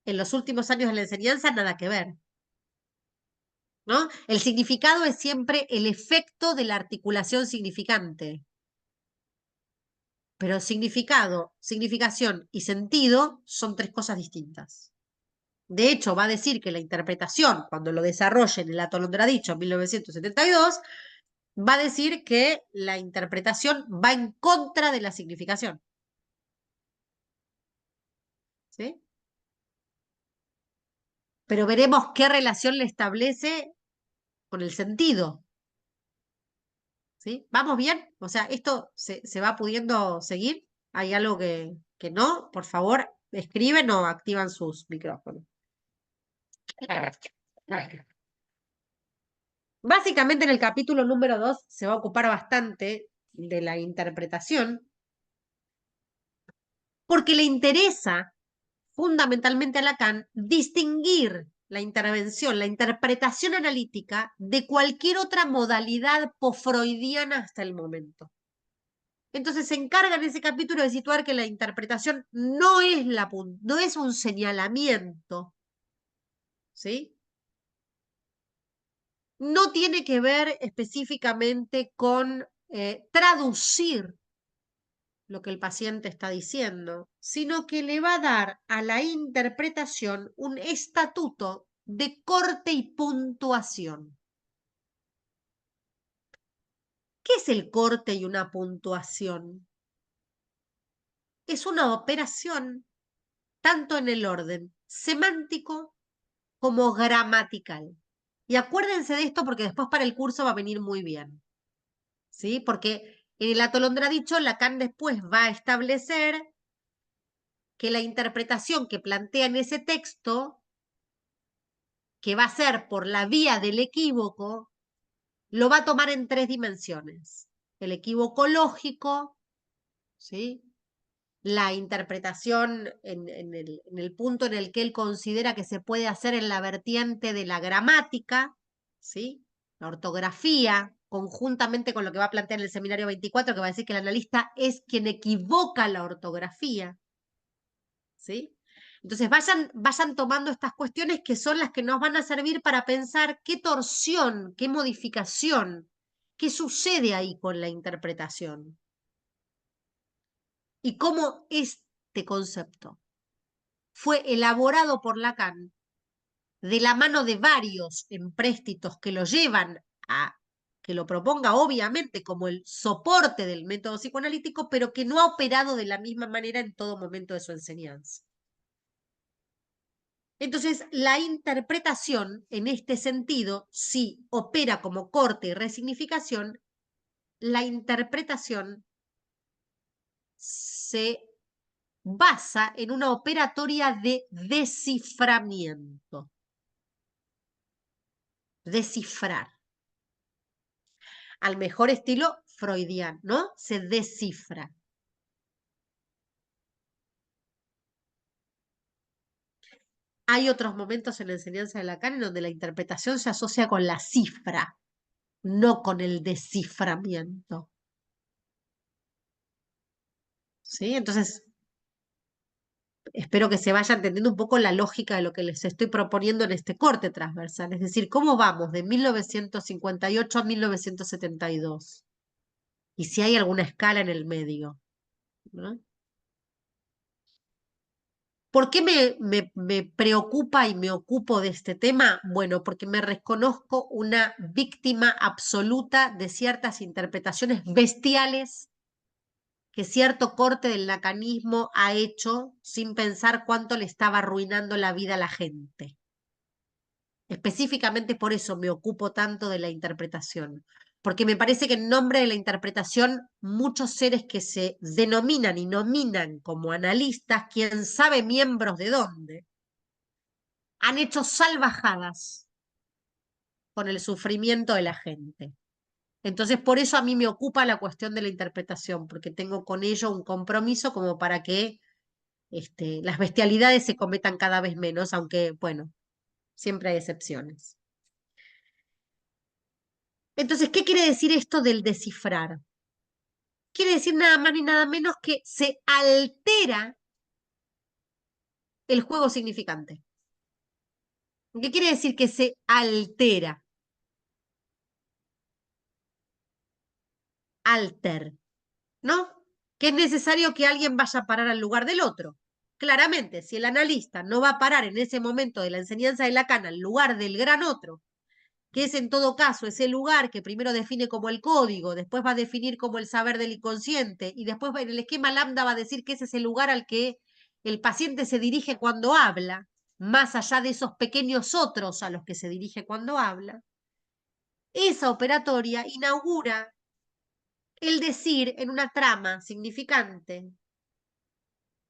En los últimos años de la enseñanza nada que ver, ¿no? El significado es siempre el efecto de la articulación significante. Pero significado, significación y sentido son tres cosas distintas. De hecho, va a decir que la interpretación, cuando lo desarrolle en el Atolondradicho en 1972, va a decir que la interpretación va en contra de la significación. ¿Sí? Pero veremos qué relación le establece con el sentido. ¿Sí? ¿Vamos bien? O sea, ¿esto se va pudiendo seguir? ¿Hay algo que no? Por favor, escriben o activan sus micrófonos. Básicamente en el capítulo número 2 se va a ocupar bastante de la interpretación porque le interesa fundamentalmente a Lacan distinguir la intervención, la interpretación analítica de cualquier otra modalidad pofreudiana hasta el momento. Entonces se encarga en ese capítulo de situar que la interpretación no es un señalamiento, ¿sí? No tiene que ver específicamente con traducir lo que el paciente está diciendo, sino que le va a dar a la interpretación un estatuto de corte y puntuación. ¿Qué es el corte y una puntuación? Es una operación tanto en el orden semántico como gramatical. Y acuérdense de esto porque después para el curso va a venir muy bien, ¿sí? Porque en el atolondradicho Lacan después va a establecer que la interpretación que plantea en ese texto, que va a ser por la vía del equívoco, lo va a tomar en tres dimensiones. El equívoco lógico, ¿sí? La interpretación en el punto en el que él considera que se puede hacer en la vertiente de la gramática, ¿sí? La ortografía, conjuntamente con lo que va a plantear en el seminario 24, que va a decir que el analista es quien equivoca la ortografía, ¿sí? Entonces vayan tomando estas cuestiones que son las que nos van a servir para pensar qué torsión, qué modificación, qué sucede ahí con la interpretación y cómo este concepto fue elaborado por Lacan de la mano de varios empréstitos que lo llevan a que lo proponga obviamente como el soporte del método psicoanalítico, pero que no ha operado de la misma manera en todo momento de su enseñanza. Entonces, la interpretación, en este sentido, si opera como corte y resignificación, la interpretación se basa en una operatoria de desciframiento. Descifrar. Al mejor estilo freudiano, ¿no? Se descifra. Hay otros momentos en la enseñanza de Lacan en donde la interpretación se asocia con la cifra, no con el desciframiento. ¿Sí? Entonces, espero que se vaya entendiendo un poco la lógica de lo que les estoy proponiendo en este corte transversal. Es decir, cómo vamos de 1958 a 1972. Y si hay alguna escala en el medio, ¿no? ¿Por qué me preocupa y me ocupo de este tema? Bueno, porque me reconozco una víctima absoluta de ciertas interpretaciones bestiales que cierto corte del lacanismo ha hecho sin pensar cuánto le estaba arruinando la vida a la gente. Específicamente por eso me ocupo tanto de la interpretación, porque me parece que en nombre de la interpretación muchos seres que se denominan y nominan como analistas, quién sabe miembros de dónde, han hecho salvajadas con el sufrimiento de la gente. Entonces, por eso a mí me ocupa la cuestión de la interpretación, porque tengo con ello un compromiso como para que las bestialidades se cometan cada vez menos, aunque, bueno, siempre hay excepciones. Entonces, ¿qué quiere decir esto del descifrar? Quiere decir nada más ni nada menos que se altera el juego significante. ¿Qué quiere decir que se altera? Alter, ¿no? Que es necesario que alguien vaya a parar al lugar del otro. Claramente, si el analista no va a parar en ese momento de la enseñanza de Lacan al lugar del gran otro, que es en todo caso ese lugar que primero define como el código, después va a definir como el saber del inconsciente y después en el esquema lambda va a decir que ese es el lugar al que el paciente se dirige cuando habla, más allá de esos pequeños otros a los que se dirige cuando habla. Esa operatoria inaugura el decir en una trama significante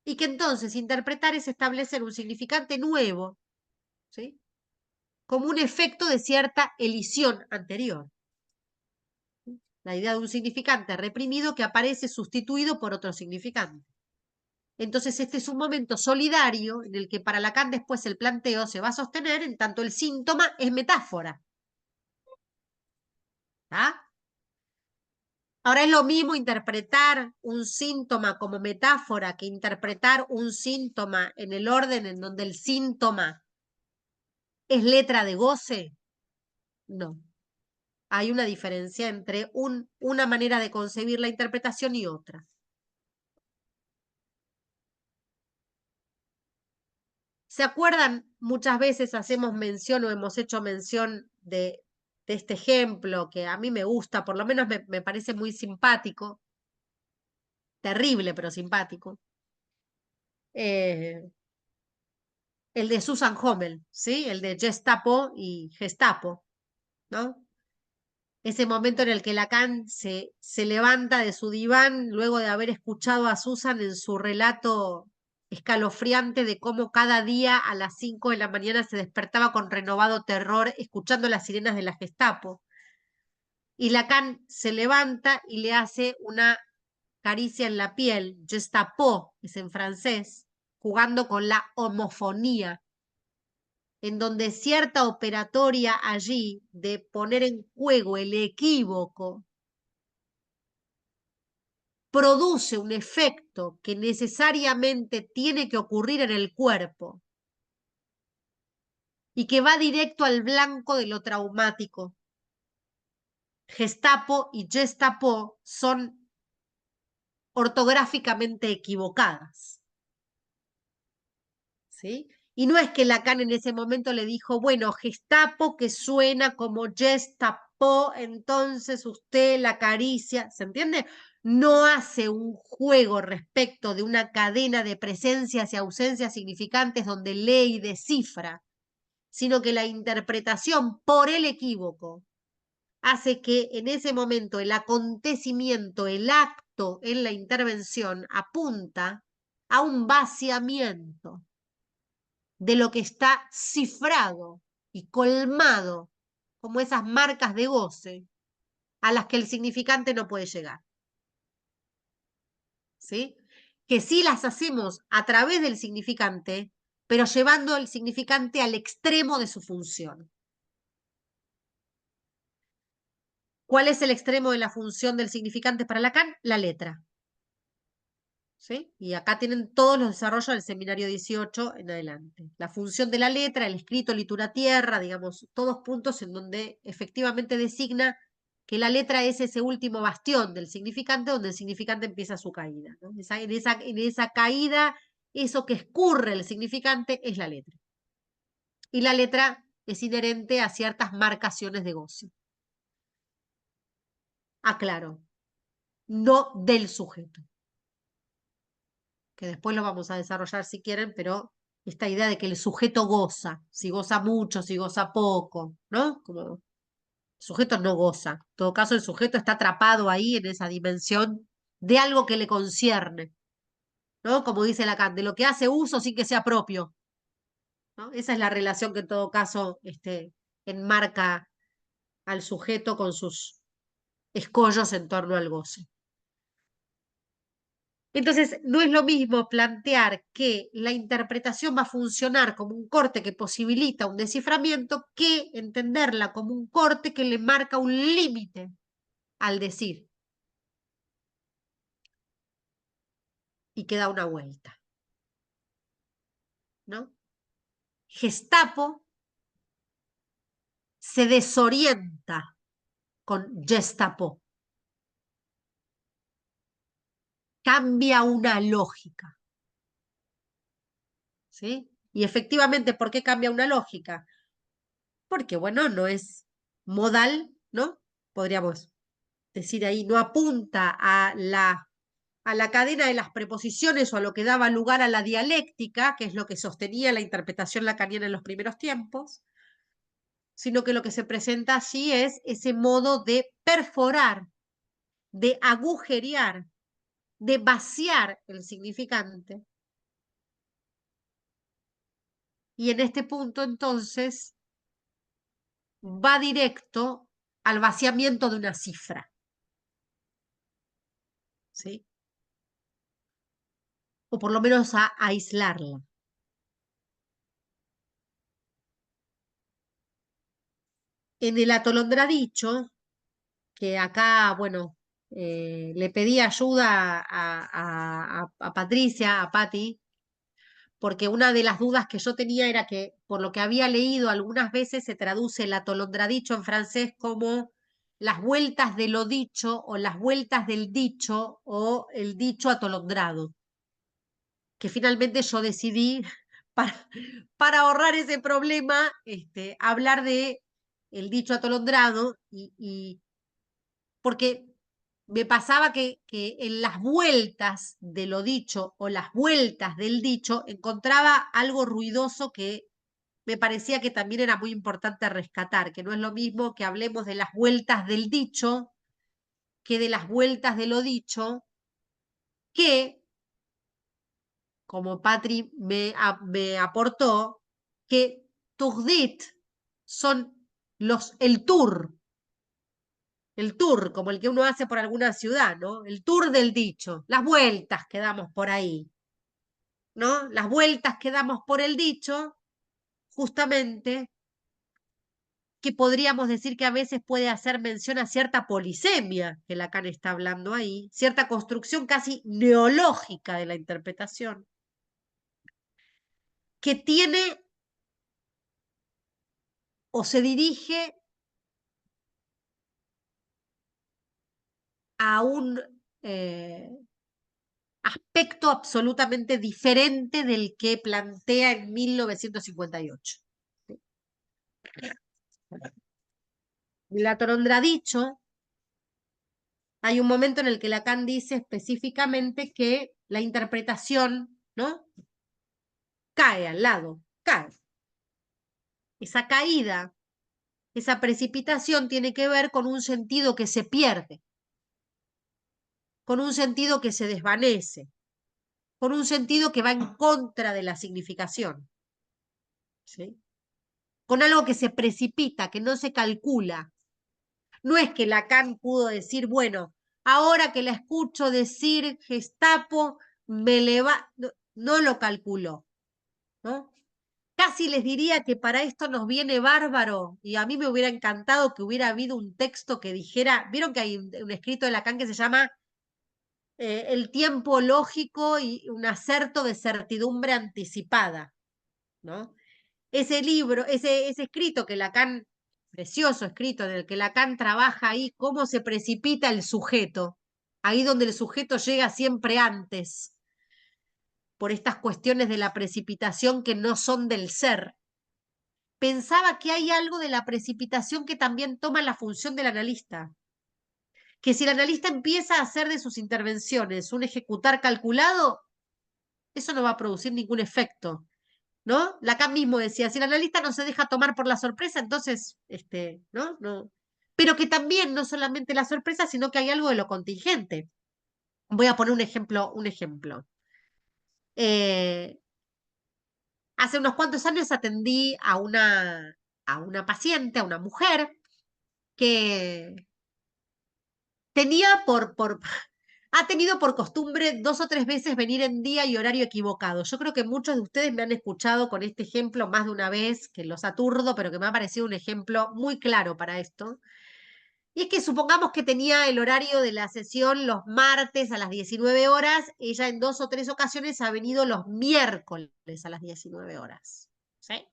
y que entonces interpretar es establecer un significante nuevo, ¿sí? Como un efecto de cierta elisión anterior. La idea de un significante reprimido que aparece sustituido por otro significante. Entonces, este es un momento solidario en el que para Lacan después el planteo se va a sostener en tanto el síntoma es metáfora. ¿Ah? Ahora es lo mismo interpretar un síntoma como metáfora que interpretar un síntoma en el orden en donde el síntoma es letra de goce. No. Hay una diferencia entre una manera de concebir la interpretación y otra. ¿Se acuerdan? Muchas veces hacemos mención o hemos hecho mención de este ejemplo que a mí me gusta, por lo menos me parece muy simpático, terrible pero simpático. El de Susan Hommel, ¿sí? El de Gestapo y Gestapo, ¿no? Ese momento en el que Lacan se levanta de su diván luego de haber escuchado a Susan en su relato escalofriante de cómo cada día a las 5 de la mañana se despertaba con renovado terror escuchando las sirenas de la Gestapo. Y Lacan se levanta y le hace una caricia en la piel, Gestapo, es en francés, jugando con la homofonía, en donde cierta operatoria allí de poner en juego el equívoco produce un efecto que necesariamente tiene que ocurrir en el cuerpo y que va directo al blanco de lo traumático. Gestapo y Gestapo son ortográficamente equivocadas. ¿Sí? Y no es que Lacan en ese momento le dijo, bueno, Gestapo que suena como Gestapo, entonces usted la acaricia, ¿se entiende? No hace un juego respecto de una cadena de presencias y ausencias significantes donde lee y descifra, sino que la interpretación por el equívoco hace que en ese momento el acontecimiento, el acto en la intervención apunta a un vaciamiento de lo que está cifrado y colmado como esas marcas de goce a las que el significante no puede llegar. ¿Sí? Que sí las hacemos a través del significante, pero llevando el significante al extremo de su función. ¿Cuál es el extremo de la función del significante para Lacan? La letra. ¿Sí? Y acá tienen todos los desarrollos del seminario 18 en adelante. La función de la letra, el escrito, litura tierra, digamos, todos puntos en donde efectivamente designa que la letra es ese último bastión del significante, donde el significante empieza su caída, ¿no? En esa caída, eso que escurre el significante es la letra. Y la letra es inherente a ciertas marcaciones de goce. Aclaro, no del sujeto. que después lo vamos a desarrollar si quieren, pero esta idea de que el sujeto goza, si goza mucho, si goza poco, ¿no? Como el sujeto no goza. En todo caso, el sujeto está atrapado ahí en esa dimensión de algo que le concierne, ¿no? Como dice Lacan, de lo que hace uso sin que sea propio, ¿no? Esa es la relación que en todo caso enmarca al sujeto con sus escollos en torno al goce. Entonces, no es lo mismo plantear que la interpretación va a funcionar como un corte que posibilita un desciframiento que entenderla como un corte que le marca un límite al decir y que da una vuelta, ¿no? Gestapo se desorienta con Gestapo, cambia una lógica, ¿sí? Y efectivamente, ¿por qué cambia una lógica? Porque, bueno, no es modal, ¿no? Podríamos decir ahí, no apunta a la cadena de las preposiciones o a lo que daba lugar a la dialéctica, que es lo que sostenía la interpretación lacaniana en los primeros tiempos, sino que lo que se presenta allí es ese modo de perforar, de agujerear, de vaciar el significante. Y en este punto, entonces, va directo al vaciamiento de una cifra, ¿sí? O por lo menos a aislarla. En el atolondradicho, que acá, bueno, le pedí ayuda a Patricia, a Patti, porque una de las dudas que yo tenía era que, por lo que había leído, algunas veces se traduce el atolondradicho en francés como las vueltas de lo dicho o las vueltas del dicho o el dicho atolondrado, que finalmente yo decidí, para, para ahorrar ese problema, hablar de el dicho atolondrado y porque me pasaba que en las vueltas de lo dicho o las vueltas del dicho encontraba algo ruidoso que me parecía que también era muy importante rescatar, que no es lo mismo que hablemos de las vueltas del dicho que de las vueltas de lo dicho, que, como Patri me aportó, que tourdit son el tour, como el que uno hace por alguna ciudad, ¿no? El tour del dicho, las vueltas que damos por ahí, ¿no? Las vueltas que damos por el dicho, justamente, que podríamos decir que a veces puede hacer mención a cierta polisemia que Lacan está hablando ahí, cierta construcción casi neológica de la interpretación, que tiene o se dirige a un aspecto absolutamente diferente del que plantea en 1958. Latronda ha dicho, hay un momento en el que Lacan dice específicamente que la interpretación, ¿no? Cae al lado, cae. Esa caída, esa precipitación tiene que ver con un sentido que se pierde, con un sentido que se desvanece, con un sentido que va en contra de la significación, ¿sí? Con algo que se precipita, que no se calcula. No es que Lacan pudo decir, bueno, ahora que la escucho decir Gestapo, me leva... No, no lo calculó, ¿no? Casi les diría que para esto nos viene bárbaro, y a mí me hubiera encantado que hubiera habido un texto que dijera, vieron que hay un escrito de Lacan que se llama El tiempo lógico y un acerto de certidumbre anticipada, ¿no? Ese libro, ese escrito que Lacan, precioso escrito en el que Lacan trabaja ahí cómo se precipita el sujeto, ahí donde el sujeto llega siempre antes, por estas cuestiones de la precipitación que no son del ser. Pensaba que hay algo de la precipitación que también toma la función del analista, que si el analista empieza a hacer de sus intervenciones un ejecutar calculado, eso no va a producir ningún efecto, ¿no? Lacan mismo decía, si el analista no se deja tomar por la sorpresa, entonces, ¿no? No. Pero que también no solamente la sorpresa, sino que hay algo de lo contingente. Voy a poner un ejemplo, un ejemplo. Hace unos cuantos años atendí a una paciente, a una mujer, que tenía ha tenido por costumbre 2 o 3 veces venir en día y horario equivocado. Yo creo que muchos de ustedes me han escuchado con este ejemplo más de una vez, que los aturdo, pero que me ha parecido un ejemplo muy claro para esto. Y es que supongamos que tenía el horario de la sesión los martes a las 19 horas, ella en 2 o 3 ocasiones ha venido los miércoles a las 19 horas. ¿Sí?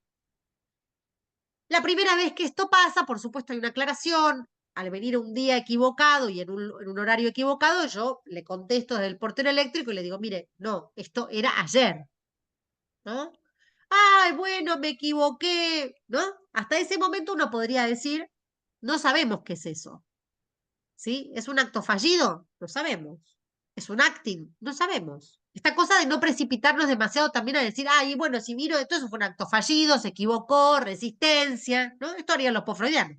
La primera vez que esto pasa, por supuesto, hay una aclaración. Al venir un día equivocado y en un horario equivocado, yo le contesto desde el portero eléctrico y le digo, mire, no, esto era ayer, ¿no? Ay, bueno, me equivoqué, ¿no? Hasta ese momento uno podría decir, no sabemos qué es eso, ¿sí? ¿Es un acto fallido? No sabemos. ¿Es un acting? No sabemos. Esta cosa de no precipitarnos demasiado también a decir, ay, bueno, si miro esto, eso fue un acto fallido, se equivocó, resistencia, ¿no? Esto harían los postfreudianos.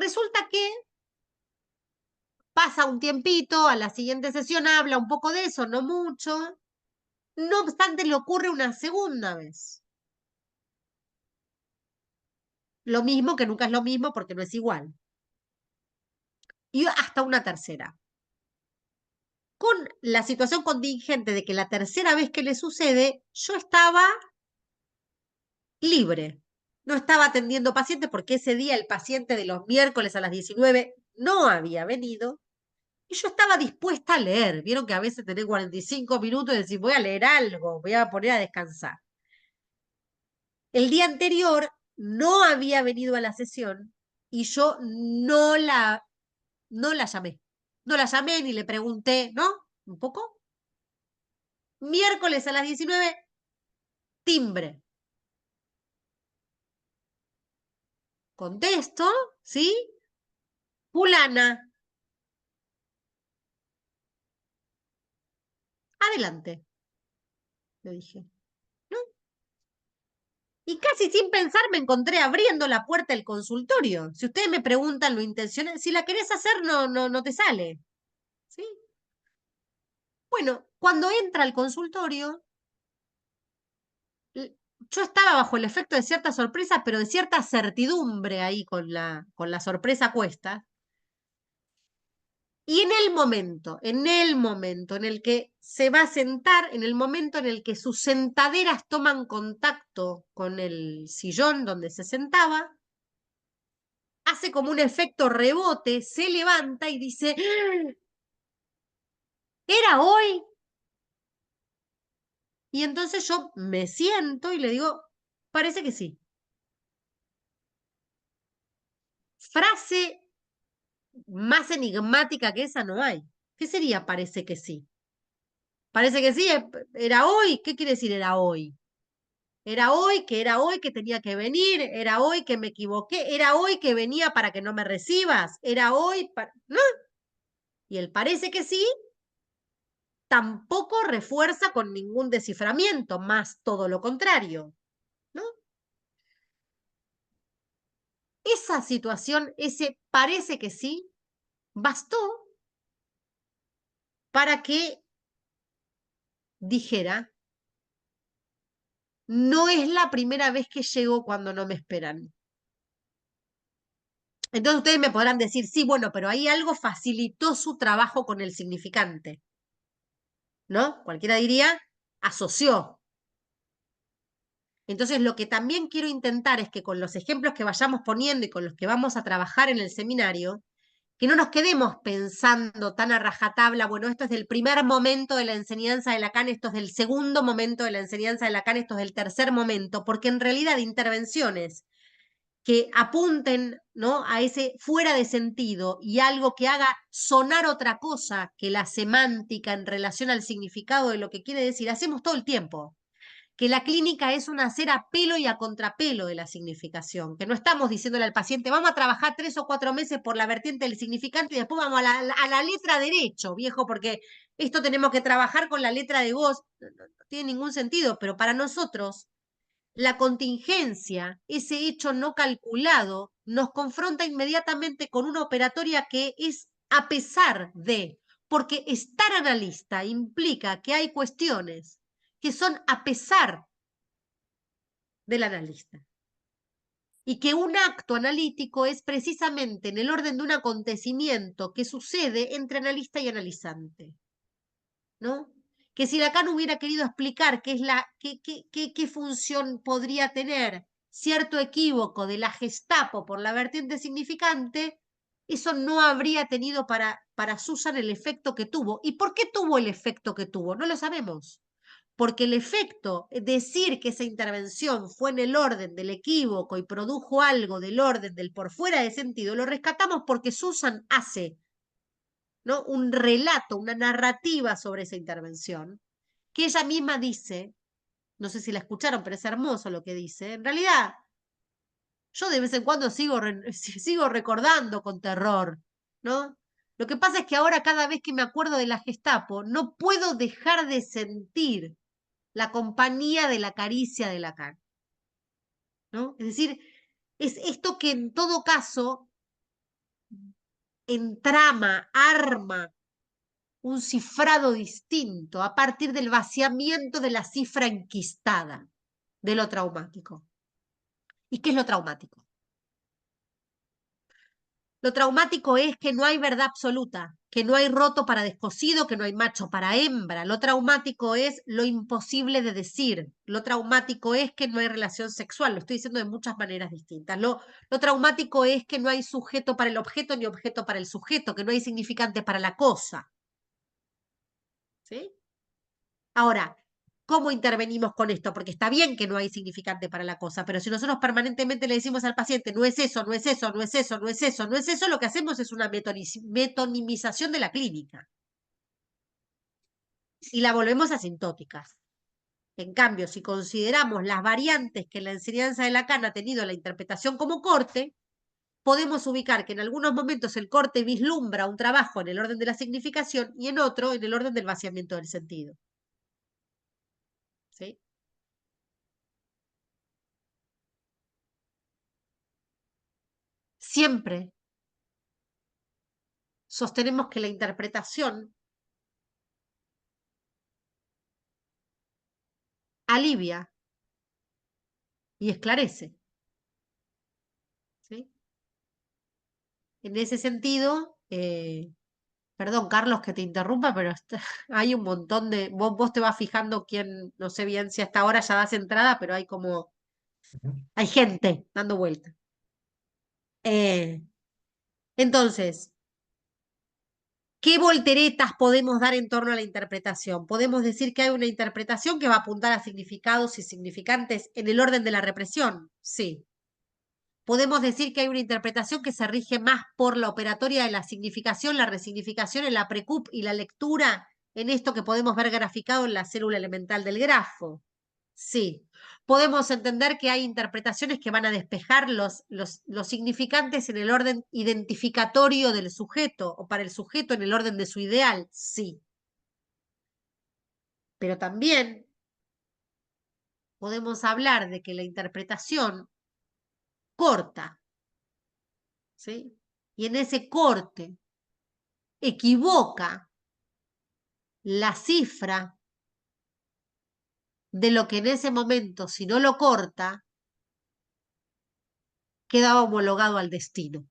Resulta que pasa un tiempito, a la siguiente sesión habla un poco de eso, no mucho. No obstante, le ocurre una segunda vez. Lo mismo que nunca es lo mismo porque no es igual. Y hasta una tercera. Con la situación contingente de que la tercera vez que le sucede, yo estaba libre. No estaba atendiendo pacientes porque ese día el paciente de los miércoles a las 19 no había venido y yo estaba dispuesta a leer. Vieron que a veces tenés 45 minutos y decís, voy a leer algo, voy a poner a descansar. El día anterior no había venido a la sesión y yo no la llamé. No la llamé ni le pregunté, ¿no? Un poco. Miércoles a las 19, timbre. Contesto, ¿sí? Fulana, adelante, le dije. ¿No? Y casi sin pensar me encontré abriendo la puerta del consultorio. Si ustedes me preguntan lo intencional, si la querés hacer, no te sale. ¿Sí? Bueno, cuando entra al consultorio, yo estaba bajo el efecto de cierta sorpresa, pero de cierta certidumbre ahí con la sorpresa a cuesta. Y en el momento en el que se va a sentar, en el momento en el que sus sentaderas toman contacto con el sillón donde se sentaba, hace como un efecto rebote, se levanta y dice, "¡Ah! ¿Era hoy?". Y entonces yo me siento y le digo, parece que sí. Frase más enigmática que esa no hay. ¿Qué sería parece que sí? Parece que sí, era hoy. ¿Qué quiere decir era hoy? Era hoy que tenía que venir, era hoy que me equivoqué, era hoy que venía para que no me recibas, era hoy para... ¿No? Y el parece que sí tampoco refuerza con ningún desciframiento, más todo lo contrario, ¿no? Esa situación, ese parece que sí, bastó para que dijera, no es la primera vez que llego cuando no me esperan. Entonces ustedes me podrán decir, sí, bueno, pero ahí algo facilitó su trabajo con el significante, ¿no? Cualquiera diría, asoció. Entonces lo que también quiero intentar es que con los ejemplos que vayamos poniendo y con los que vamos a trabajar en el seminario, que no nos quedemos pensando tan a rajatabla, bueno, esto es del primer momento de la enseñanza de Lacan, esto es del segundo momento de la enseñanza de Lacan, esto es del tercer momento, porque en realidad intervenciones que apunten, ¿no?, a ese fuera de sentido y algo que haga sonar otra cosa que la semántica en relación al significado de lo que quiere decir, hacemos todo el tiempo. que la clínica es un hacer a pelo y a contrapelo de la significación, que no estamos diciéndole al paciente, vamos a trabajar 3 o 4 meses por la vertiente del significante y después vamos a la letra derecho, viejo, porque esto tenemos que trabajar con la letra de voz. No tiene ningún sentido, pero para nosotros la contingencia, ese hecho no calculado, nos confronta inmediatamente con una operatoria que es a pesar de, porque estar analista implica que hay cuestiones que son a pesar del analista. Y que un acto analítico es precisamente en el orden de un acontecimiento que sucede entre analista y analizante, ¿no? Que si Lacan hubiera querido explicar qué función podría tener cierto equívoco de la Gestapo por la vertiente significante, eso no habría tenido para Susan el efecto que tuvo. ¿Y por qué tuvo el efecto que tuvo? No lo sabemos. Porque el efecto, decir que esa intervención fue en el orden del equívoco y produjo algo del orden del por fuera de sentido, lo rescatamos porque Susan hace, ¿no?, un relato, una narrativa sobre esa intervención, que ella misma dice, no sé si la escucharon, pero es hermoso lo que dice, en realidad yo de vez en cuando sigo recordando con terror, ¿no? Lo que pasa es que ahora cada vez que me acuerdo de la Gestapo, no puedo dejar de sentir la compañía de la caricia de Lacan, ¿no? Es decir, es esto que en todo caso entrama, arma un cifrado distinto a partir del vaciamiento de la cifra enquistada de lo traumático. ¿Y qué es lo traumático? Lo traumático es que no hay verdad absoluta, que no hay roto para descosido, que no hay macho para hembra. Lo traumático es lo imposible de decir. Lo traumático es que no hay relación sexual. Lo estoy diciendo de muchas maneras distintas. Lo traumático es que no hay sujeto para el objeto ni objeto para el sujeto, que no hay significante para la cosa. ¿Sí? Ahora, ¿cómo intervenimos con esto? Porque está bien que no hay significante para la cosa, pero si nosotros permanentemente le decimos al paciente, no es eso, no es eso, no es eso, no es eso, no es eso, lo que hacemos es una metonimización de la clínica y la volvemos asintótica. En cambio, si consideramos las variantes que la enseñanza de Lacan ha tenido en la interpretación como corte, podemos ubicar que en algunos momentos el corte vislumbra un trabajo en el orden de la significación y en otro en el orden del vaciamiento del sentido. ¿Sí? Siempre sostenemos que la interpretación alivia y esclarece. ¿Sí? En ese sentido, perdón, Carlos, que te interrumpa, pero hay un montón de. Vos te vas fijando quién, no sé bien si hasta ahora ya das entrada, pero hay como. Hay gente dando vuelta. Eh, entonces, ¿qué volteretas podemos dar en torno a la interpretación? Podemos decir que hay una interpretación que va a apuntar a significados y significantes en el orden de la represión. Sí. Podemos decir que hay una interpretación que se rige más por la operatoria de la significación, la resignificación en la precup y la lectura en esto que podemos ver graficado en la célula elemental del grafo. Sí. Podemos entender que hay interpretaciones que van a despejar los significantes en el orden identificatorio del sujeto o para el sujeto en el orden de su ideal. Sí. Pero también podemos hablar de que la interpretación corta, ¿sí? Y en ese corte equivoca la cifra de lo que en ese momento, si no lo corta, queda homologado al destino,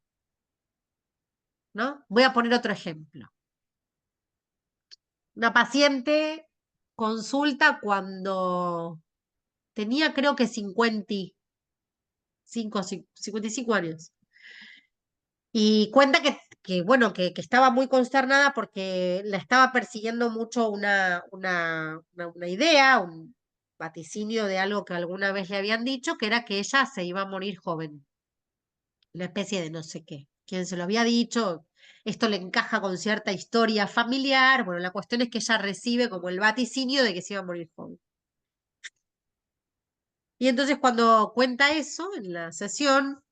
¿no? Voy a poner otro ejemplo. Una paciente consulta cuando tenía creo que 55 años. Y cuenta bueno, que estaba muy consternada porque la estaba persiguiendo mucho una idea, un vaticinio de algo que alguna vez le habían dicho, que era que ella se iba a morir joven. Una especie de no sé qué. ¿Quién se lo había dicho? Esto le encaja con cierta historia familiar. Bueno, la cuestión es que ella recibe como el vaticinio de que se iba a morir joven. Y entonces cuando cuenta eso en la sesión,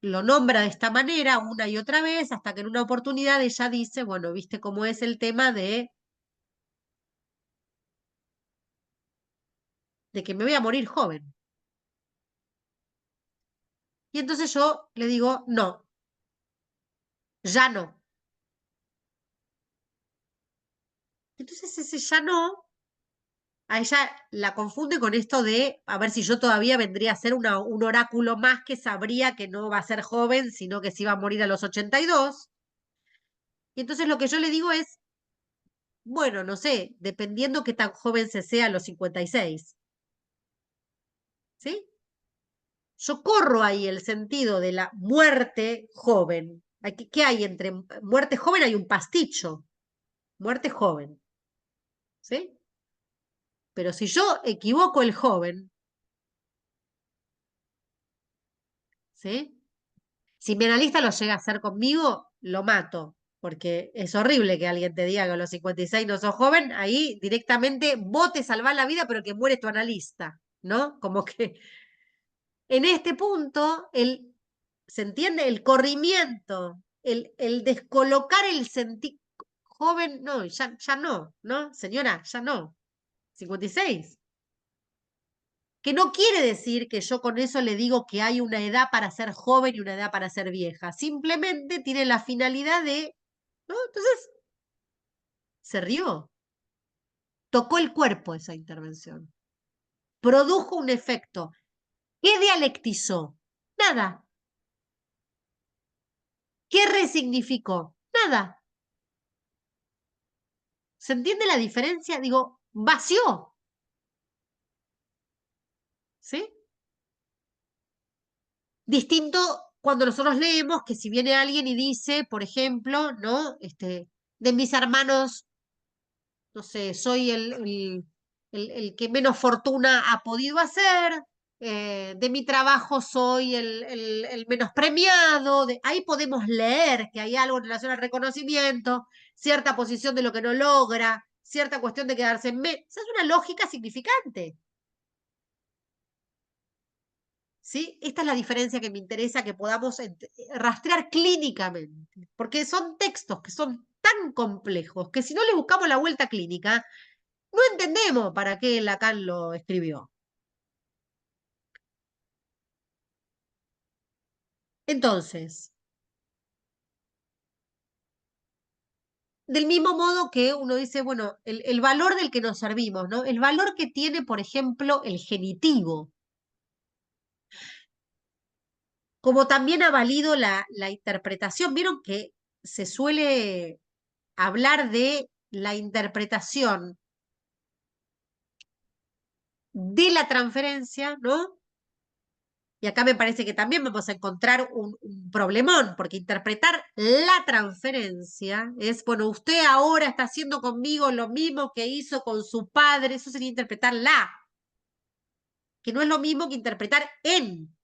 lo nombra de esta manera una y otra vez, hasta que en una oportunidad ella dice, bueno, viste cómo es el tema de que me voy a morir joven. Y entonces yo le digo, no, ya no. Entonces ese ya no, a ella la confunde con esto de, a ver si yo todavía vendría a ser un oráculo más que sabría que no va a ser joven, sino que se iba a morir a los 82. Y entonces lo que yo le digo es, bueno, no sé, dependiendo qué tan joven se sea a los 56, ¿sí? Yo corro ahí el sentido de la muerte joven. ¿Qué hay entre muerte joven? Hay un pasticho, muerte joven, ¿sí? Pero si yo equivoco el joven, ¿sí? Si mi analista lo llega a hacer conmigo, lo mato, porque es horrible que alguien te diga que a los 56 no sos joven, ahí directamente vos te salvás la vida, pero que muere tu analista, ¿no? Como que en este punto, ¿se entiende? El corrimiento, el descolocar el sentido joven, no, ya no, ¿no? Señora, ya no. 56. Que no quiere decir que yo con eso le digo que hay una edad para ser joven y una edad para ser vieja. Simplemente tiene la finalidad de, ¿no? Entonces, se rió. Tocó el cuerpo esa intervención. Produjo un efecto. ¿Qué dialectizó? Nada. ¿Qué resignificó? Nada. ¿Se entiende la diferencia? Digo, vació, ¿sí? Distinto cuando nosotros leemos que si viene alguien y dice, por ejemplo, ¿no? De mis hermanos, no sé, soy el que menos fortuna ha podido hacer, de mi trabajo soy el menos premiado, ahí podemos leer que hay algo en relación al reconocimiento, cierta posición de lo que no logra, cierta cuestión de quedarse esa es una lógica significante. ¿Sí? Esta es la diferencia que me interesa que podamos rastrear clínicamente, porque son textos que son tan complejos que si no le buscamos la vuelta clínica, no entendemos para qué Lacan lo escribió. Entonces, del mismo modo que uno dice, bueno, el valor del que nos servimos, ¿no? El valor que tiene, por ejemplo, el genitivo, como también ha valido la interpretación. Vieron que se suele hablar de la interpretación de la transferencia, ¿no? Y acá me parece que también vamos a encontrar un problemón, porque interpretar la transferencia es, bueno, usted ahora está haciendo conmigo lo mismo que hizo con su padre, eso sería interpretar la, que no es lo mismo que interpretar en,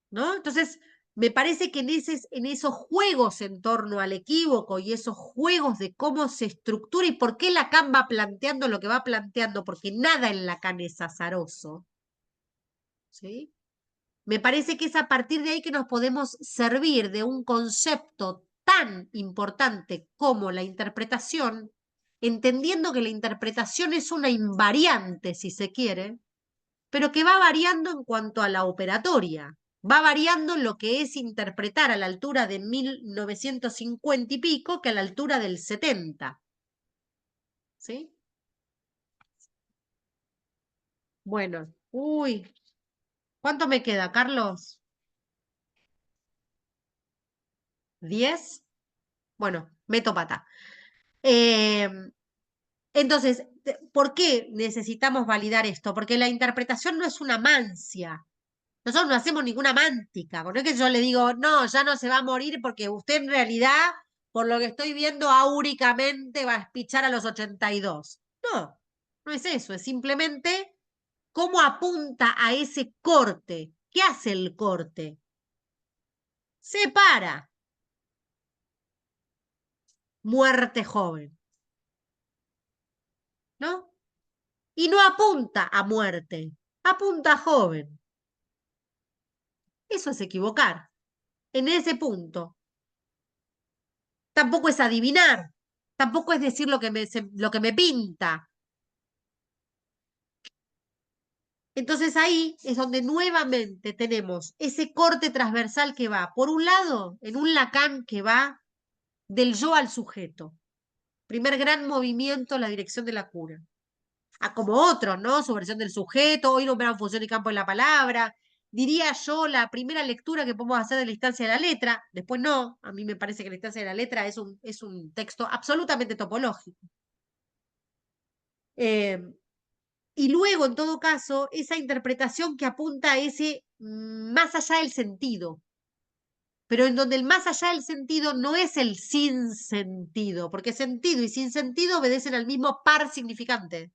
¿no? Entonces, me parece que en esos juegos en torno al equívoco y esos juegos de cómo se estructura y por qué Lacan va planteando lo que va planteando, porque nada en Lacan es azaroso, ¿sí? Me parece que es a partir de ahí que nos podemos servir de un concepto tan importante como la interpretación, entendiendo que la interpretación es una invariante, si se quiere, pero que va variando en cuanto a la operatoria. Va variando lo que es interpretar a la altura de 1950 y pico que a la altura del 70. ¿Sí? Bueno, uy, ¿cuánto me queda, Carlos? ¿10? Bueno, meto pata. Eh, entonces, ¿por qué necesitamos validar esto? Porque la interpretación no es una mancia. Nosotros no hacemos ninguna mántica. No es que yo le digo, no, ya no se va a morir porque usted en realidad, por lo que estoy viendo, áuricamente va a espichar a los 82. No, no es eso. Es simplemente cómo apunta a ese corte. ¿Qué hace el corte? Separa muerte joven, ¿no? y no apunta a muerte, apunta a joven. Eso es equivocar. En ese punto. Tampoco es adivinar, tampoco es decir lo que me pinta. Entonces ahí es donde nuevamente tenemos ese corte transversal que va, por un lado, en un Lacan que va del yo al sujeto. Primer gran movimiento en la dirección de la cura. Como otros, ¿no? Su versión del sujeto, hoy nombraron función y campo de la palabra. Diría yo, la primera lectura que podemos hacer de la instancia de la letra, después no, a mí me parece que la instancia de la letra es un texto absolutamente topológico. Eh, y luego, en todo caso, esa interpretación que apunta a ese más allá del sentido, pero en donde el más allá del sentido no es el sin sentido, porque sentido y sin sentido obedecen al mismo par significante.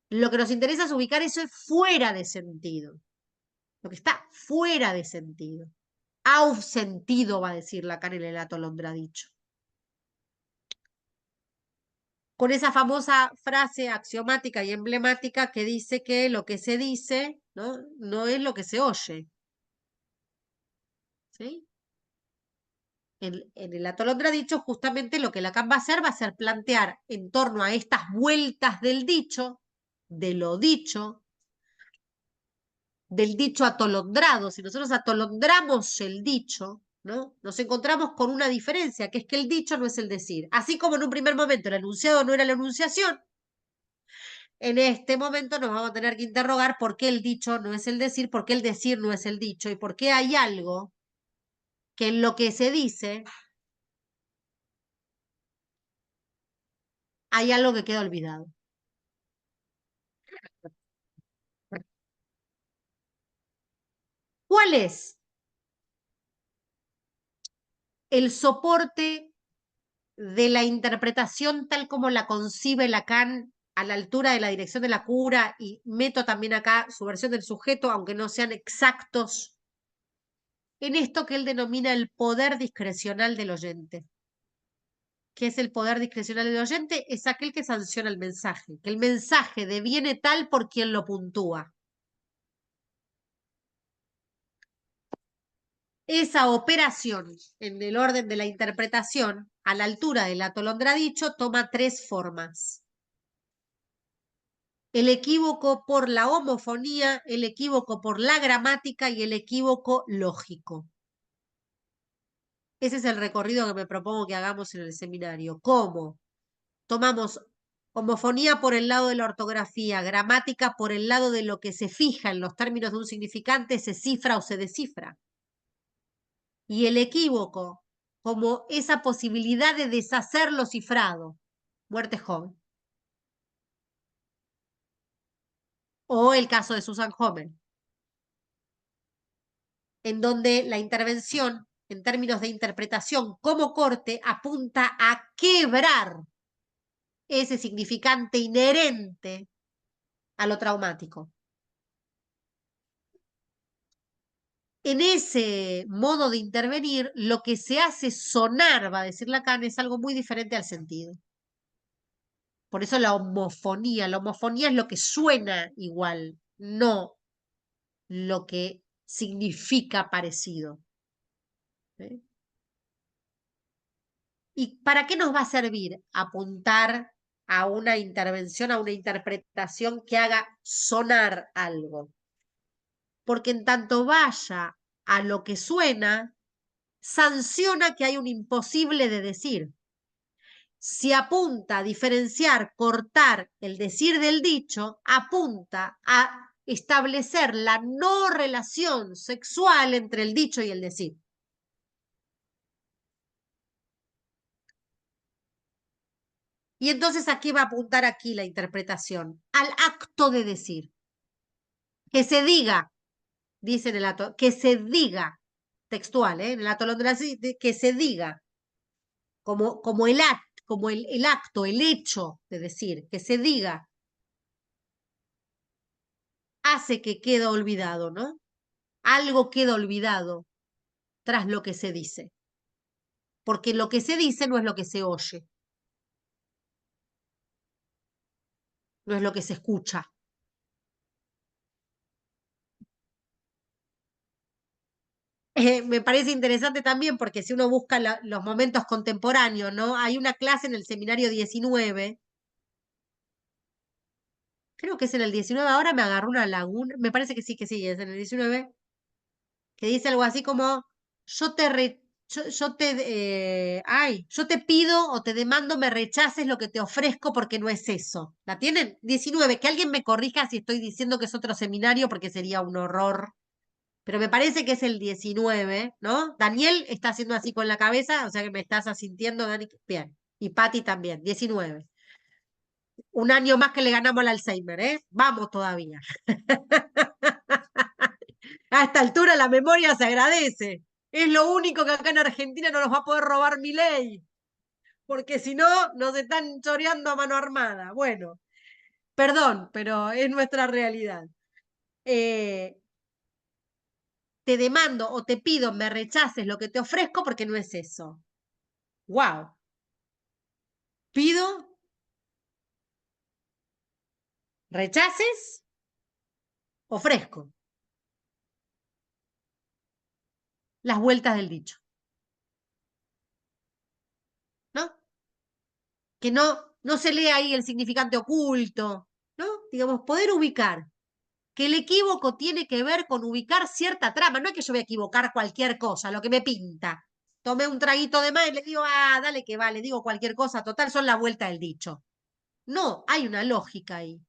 Lo que nos interesa es ubicar eso fuera de sentido, lo que está fuera de sentido. Auf sentido, va a decir Lacan en el relato Londra dicho. Con esa famosa frase axiomática y emblemática que dice que lo que se dice no es lo que se oye. ¿Sí? En el atolondra dicho, justamente lo que Lacan va a ser plantear en torno a estas vueltas del dicho, de lo dicho, del dicho atolondrado. Si nosotros atolondramos el dicho, ¿no? Nos encontramos con una diferencia, que es que el dicho no es el decir. Así como en un primer momento el enunciado no era la enunciación, en este momento nos vamos a tener que interrogar por qué el dicho no es el decir, por qué el decir no es el dicho y por qué hay algo que en lo que se dice hay algo que queda olvidado. ¿Cuál es el soporte de la interpretación tal como la concibe Lacan a la altura de la dirección de la cura? Y meto también acá su versión del sujeto, aunque no sean exactos, en esto que él denomina el poder discrecional del oyente. ¿Qué es el poder discrecional del oyente? Es aquel que sanciona el mensaje, que el mensaje deviene tal por quien lo puntúa. Esa operación en el orden de la interpretación, a la altura del atolondra dicho, toma tres formas. El equívoco por la homofonía, el equívoco por la gramática y el equívoco lógico. Ese es el recorrido que me propongo que hagamos en el seminario. ¿Cómo? Tomamos homofonía por el lado de la ortografía, gramática por el lado de lo que se fija en los términos de un significante, se cifra o se descifra. Y el equívoco como esa posibilidad de deshacer lo cifrado. Muerte joven. O el caso de Susan Homer, en donde la intervención en términos de interpretación como corte apunta a quebrar ese significante inherente a lo traumático. En ese modo de intervenir, lo que se hace sonar, va a decir Lacan, es algo muy diferente al sentido. Por eso la homofonía es lo que suena igual, no lo que significa parecido. ¿Sí? ¿Y para qué nos va a servir apuntar a una intervención, a una interpretación que haga sonar algo? Porque en tanto vaya a lo que suena, sanciona que hay un imposible de decir. Si apunta a diferenciar, cortar el decir del dicho, apunta a establecer la no relación sexual entre el dicho y el decir. Y entonces, ¿a qué va a apuntar aquí la interpretación? Al acto de decir. Que se diga, dice en el acto, que se diga, textual, en el acto que se diga, como el acto, el hecho de decir, que se diga, hace que quede olvidado, ¿no? Algo queda olvidado tras lo que se dice. Porque lo que se dice no es lo que se oye. no es lo que se escucha. Me parece interesante también porque si uno busca los momentos contemporáneos, ¿no? Hay una clase en el seminario 19, creo que es en el 19, ahora me agarró una laguna, me parece que sí, es en el 19, que dice algo así como, yo te, yo te pido o te demando me rechaces lo que te ofrezco porque no es eso. ¿La tienen? 19, que alguien me corrija si estoy diciendo que es otro seminario porque sería un horror. Pero me parece que es el 19, ¿no? Daniel está haciendo así con la cabeza, o sea que me estás asintiendo, Dani. Bien. Y Patti también, 19. Un año más que le ganamos al Alzheimer, ¿eh? Vamos todavía. A esta altura la memoria se agradece. Es lo único que acá en Argentina no nos va a poder robar mi ley, porque si no, nos están choreando a mano armada. Bueno, perdón, pero es nuestra realidad. Eh, Te demando o te pido me rechaces lo que te ofrezco porque no es eso. Wow. Pido, rechaces, ofrezco. Las vueltas del dicho, ¿no? Que no se lee ahí el significante oculto, ¿no? Digamos, poder ubicar. Que el equívoco tiene que ver con ubicar cierta trama. No es que yo voy a equivocar cualquier cosa, lo que me pinta. Tomé un traguito de más y le digo, dale que vale, digo cualquier cosa, total, son la vuelta del dicho. No, hay una lógica ahí,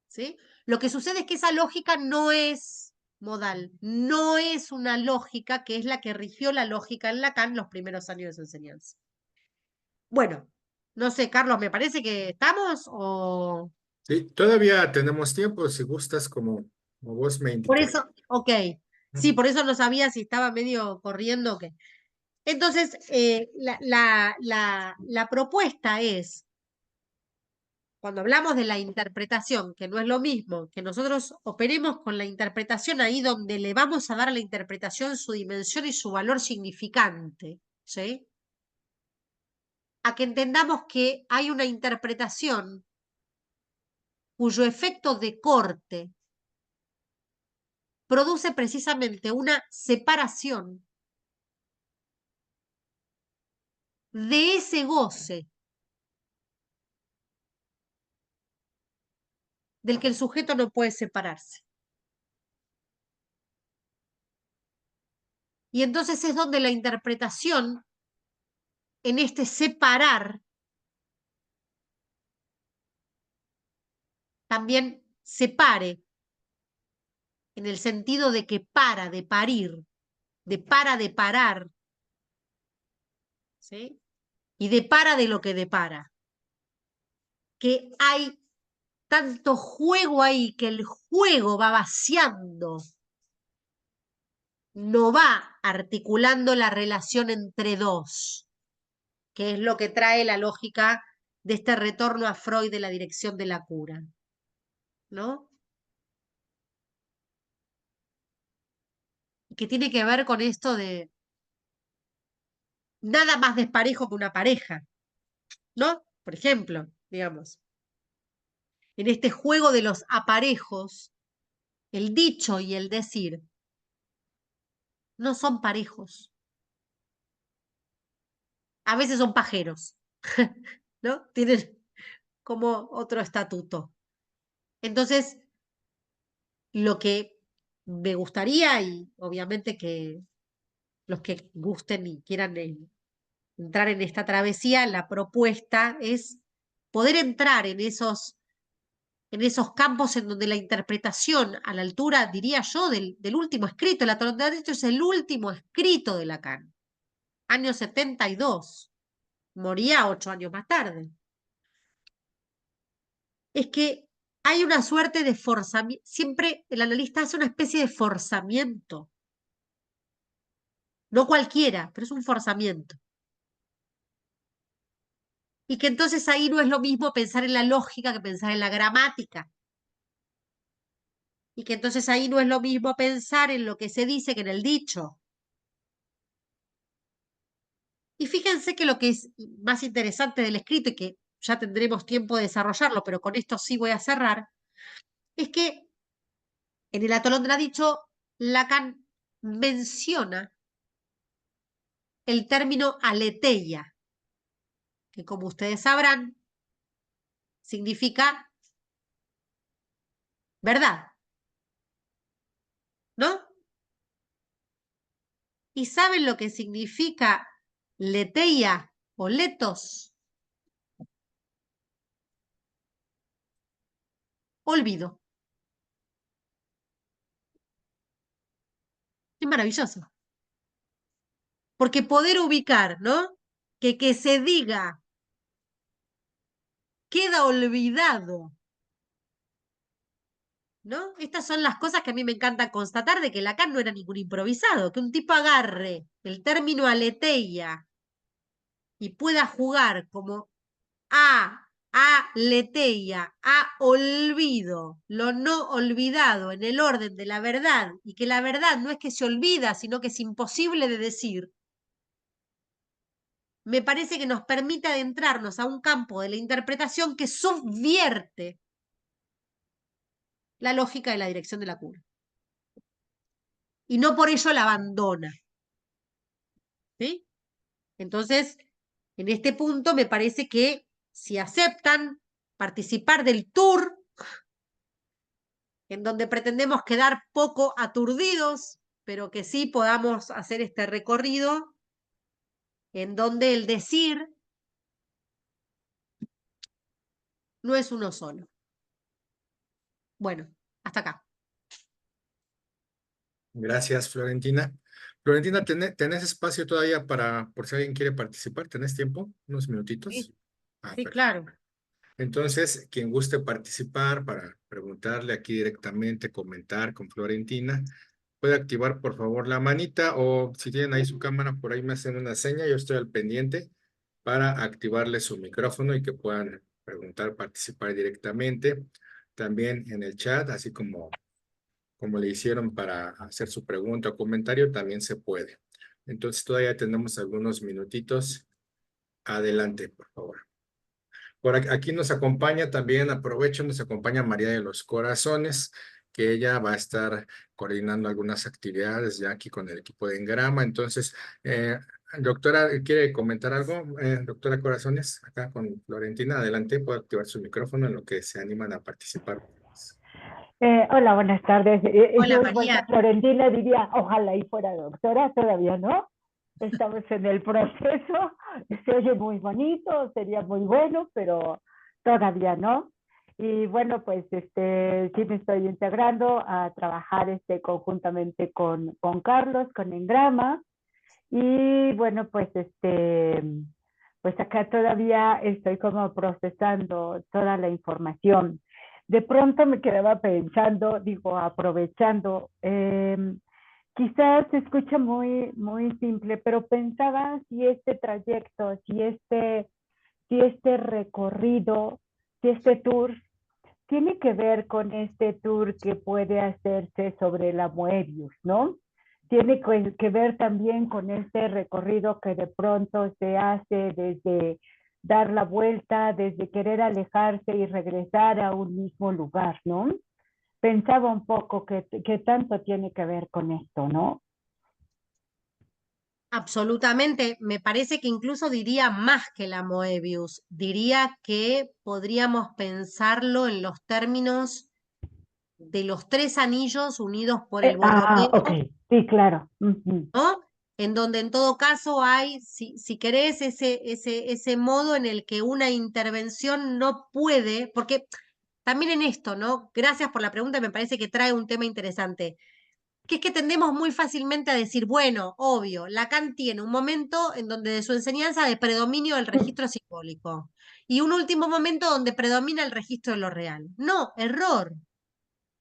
¿sí? Lo que sucede es que esa lógica no es modal, no es una lógica que es la que rigió la lógica en Lacan los primeros años de su enseñanza. Bueno, no sé, Carlos, me parece que estamos o...
Sí, todavía tenemos tiempo, si gustas, como vos me
Por
indiques.
eso, ok, sí, por eso no sabía si estaba medio corriendo o qué. Entonces, la propuesta es, cuando hablamos de la interpretación, que no es lo mismo, que nosotros operemos con la interpretación ahí donde le vamos a dar a la interpretación su dimensión y su valor significante, ¿sí? A que entendamos que hay una interpretación cuyo efecto de corte produce precisamente una separación de ese goce del que el sujeto no puede separarse. Y entonces es donde la interpretación, en este separar, también separe, en el sentido de que para de parir, de parar, ¿sí? Y depara de lo que depara. Que hay tanto juego ahí que el juego va vaciando, no va articulando la relación entre dos, que es lo que trae la lógica de este retorno a Freud de la dirección de la cura, ¿no? Que tiene que ver con esto de nada más desparejo que una pareja, ¿no? Por ejemplo, digamos, en este juego de los aparejos, el dicho y el decir no son parejos, a veces son pajeros, ¿no? Tienen como otro estatuto. Entonces, lo que me gustaría, y obviamente que los que gusten y quieran entrar en esta travesía, la propuesta es poder entrar en esos campos en donde la interpretación a la altura, diría yo, del último escrito, la Torah de hecho es el último escrito de Lacan, año 72, moría 8 años más tarde. Es que hay una suerte de forzamiento, siempre el analista hace una especie de forzamiento, no cualquiera, pero es un forzamiento. Y que entonces ahí no es lo mismo pensar en la lógica que pensar en la gramática. Y que entonces ahí no es lo mismo pensar en lo que se dice que en el dicho. Y fíjense que lo que es más interesante del escrito y que ya tendremos tiempo de desarrollarlo, pero con esto sí voy a cerrar, es que en el Atolondra dicho, Lacan menciona el término aletheia, que como ustedes sabrán, significa verdad, ¿no? ¿Y saben lo que significa leteia o letos? Olvido. Es maravilloso. Porque poder ubicar, ¿no? Que se diga, queda olvidado, ¿no? Estas son las cosas que a mí me encanta constatar de que Lacan no era ningún improvisado, que un tipo agarre el término aletheia y pueda jugar como aletheia, a olvido, lo no olvidado en el orden de la verdad, y que la verdad no es que se olvida, sino que es imposible de decir, me parece que nos permite adentrarnos a un campo de la interpretación que subvierte la lógica de la dirección de la cura. Y no por ello la abandona. ¿Sí? Entonces, en este punto me parece que si aceptan participar del tour, en donde pretendemos quedar poco aturdidos, pero que sí podamos hacer este recorrido, en donde el decir no es uno solo. Bueno, hasta acá.
Gracias, Florentina. Florentina, ¿tenés espacio todavía para, por si alguien quiere participar? ¿Tenés tiempo? ¿Unos minutitos?
Sí,
Ah,
sí,
perfecto.
claro.
Entonces, quien guste participar para preguntarle aquí directamente, comentar con Florentina, puede activar por favor la manita o si tienen ahí su cámara, por ahí me hacen una seña, yo estoy al pendiente para activarle su micrófono y que puedan preguntar, participar directamente. También en el chat, así como le hicieron para hacer su pregunta o comentario, también se puede. Entonces todavía tenemos algunos minutitos. Adelante, por favor. Aquí nos acompaña también, aprovecho, nos acompaña María de los Corazones, que ella va a estar coordinando algunas actividades ya aquí con el equipo de Engrama. Entonces, doctora, ¿quiere comentar algo? Doctora Corazones, acá con Florentina, adelante, puede activar su micrófono en lo que se animan a participar.
Hola, buenas tardes.
Hola
Yo, igual que
María.
Florentina, diría, ojalá y fuera doctora, todavía no. Estamos en el proceso. Se oye muy bonito, sería muy bueno, pero todavía no. Y bueno, pues sí me estoy integrando a trabajar conjuntamente con Carlos, con Engrama. Y bueno, pues acá todavía estoy como procesando toda la información. De pronto me quedaba pensando, digo, aprovechando, quizás se escucha muy simple, pero pensaba si este trayecto, si este recorrido, si este tour tiene que ver con este tour que puede hacerse sobre la Moebius, ¿no? Tiene que ver también con este recorrido que de pronto se hace desde dar la vuelta, desde querer alejarse y regresar a un mismo lugar, ¿no? Pensaba un poco que tanto tiene que ver con esto, ¿no?
Absolutamente, me parece que incluso diría más que la Moebius, diría que podríamos pensarlo en los términos de los tres anillos unidos por el
Ok,
borroneo,
sí, claro. Ujú.
¿no? En donde en todo caso hay, si querés, ese modo en el que una intervención no puede, porque también en esto, ¿no? Gracias por la pregunta, me parece que trae un tema interesante, que es que tendemos muy fácilmente a decir, bueno, obvio, Lacan tiene un momento en donde de su enseñanza de predominio del registro simbólico y un último momento donde predomina el registro de lo real. No, error.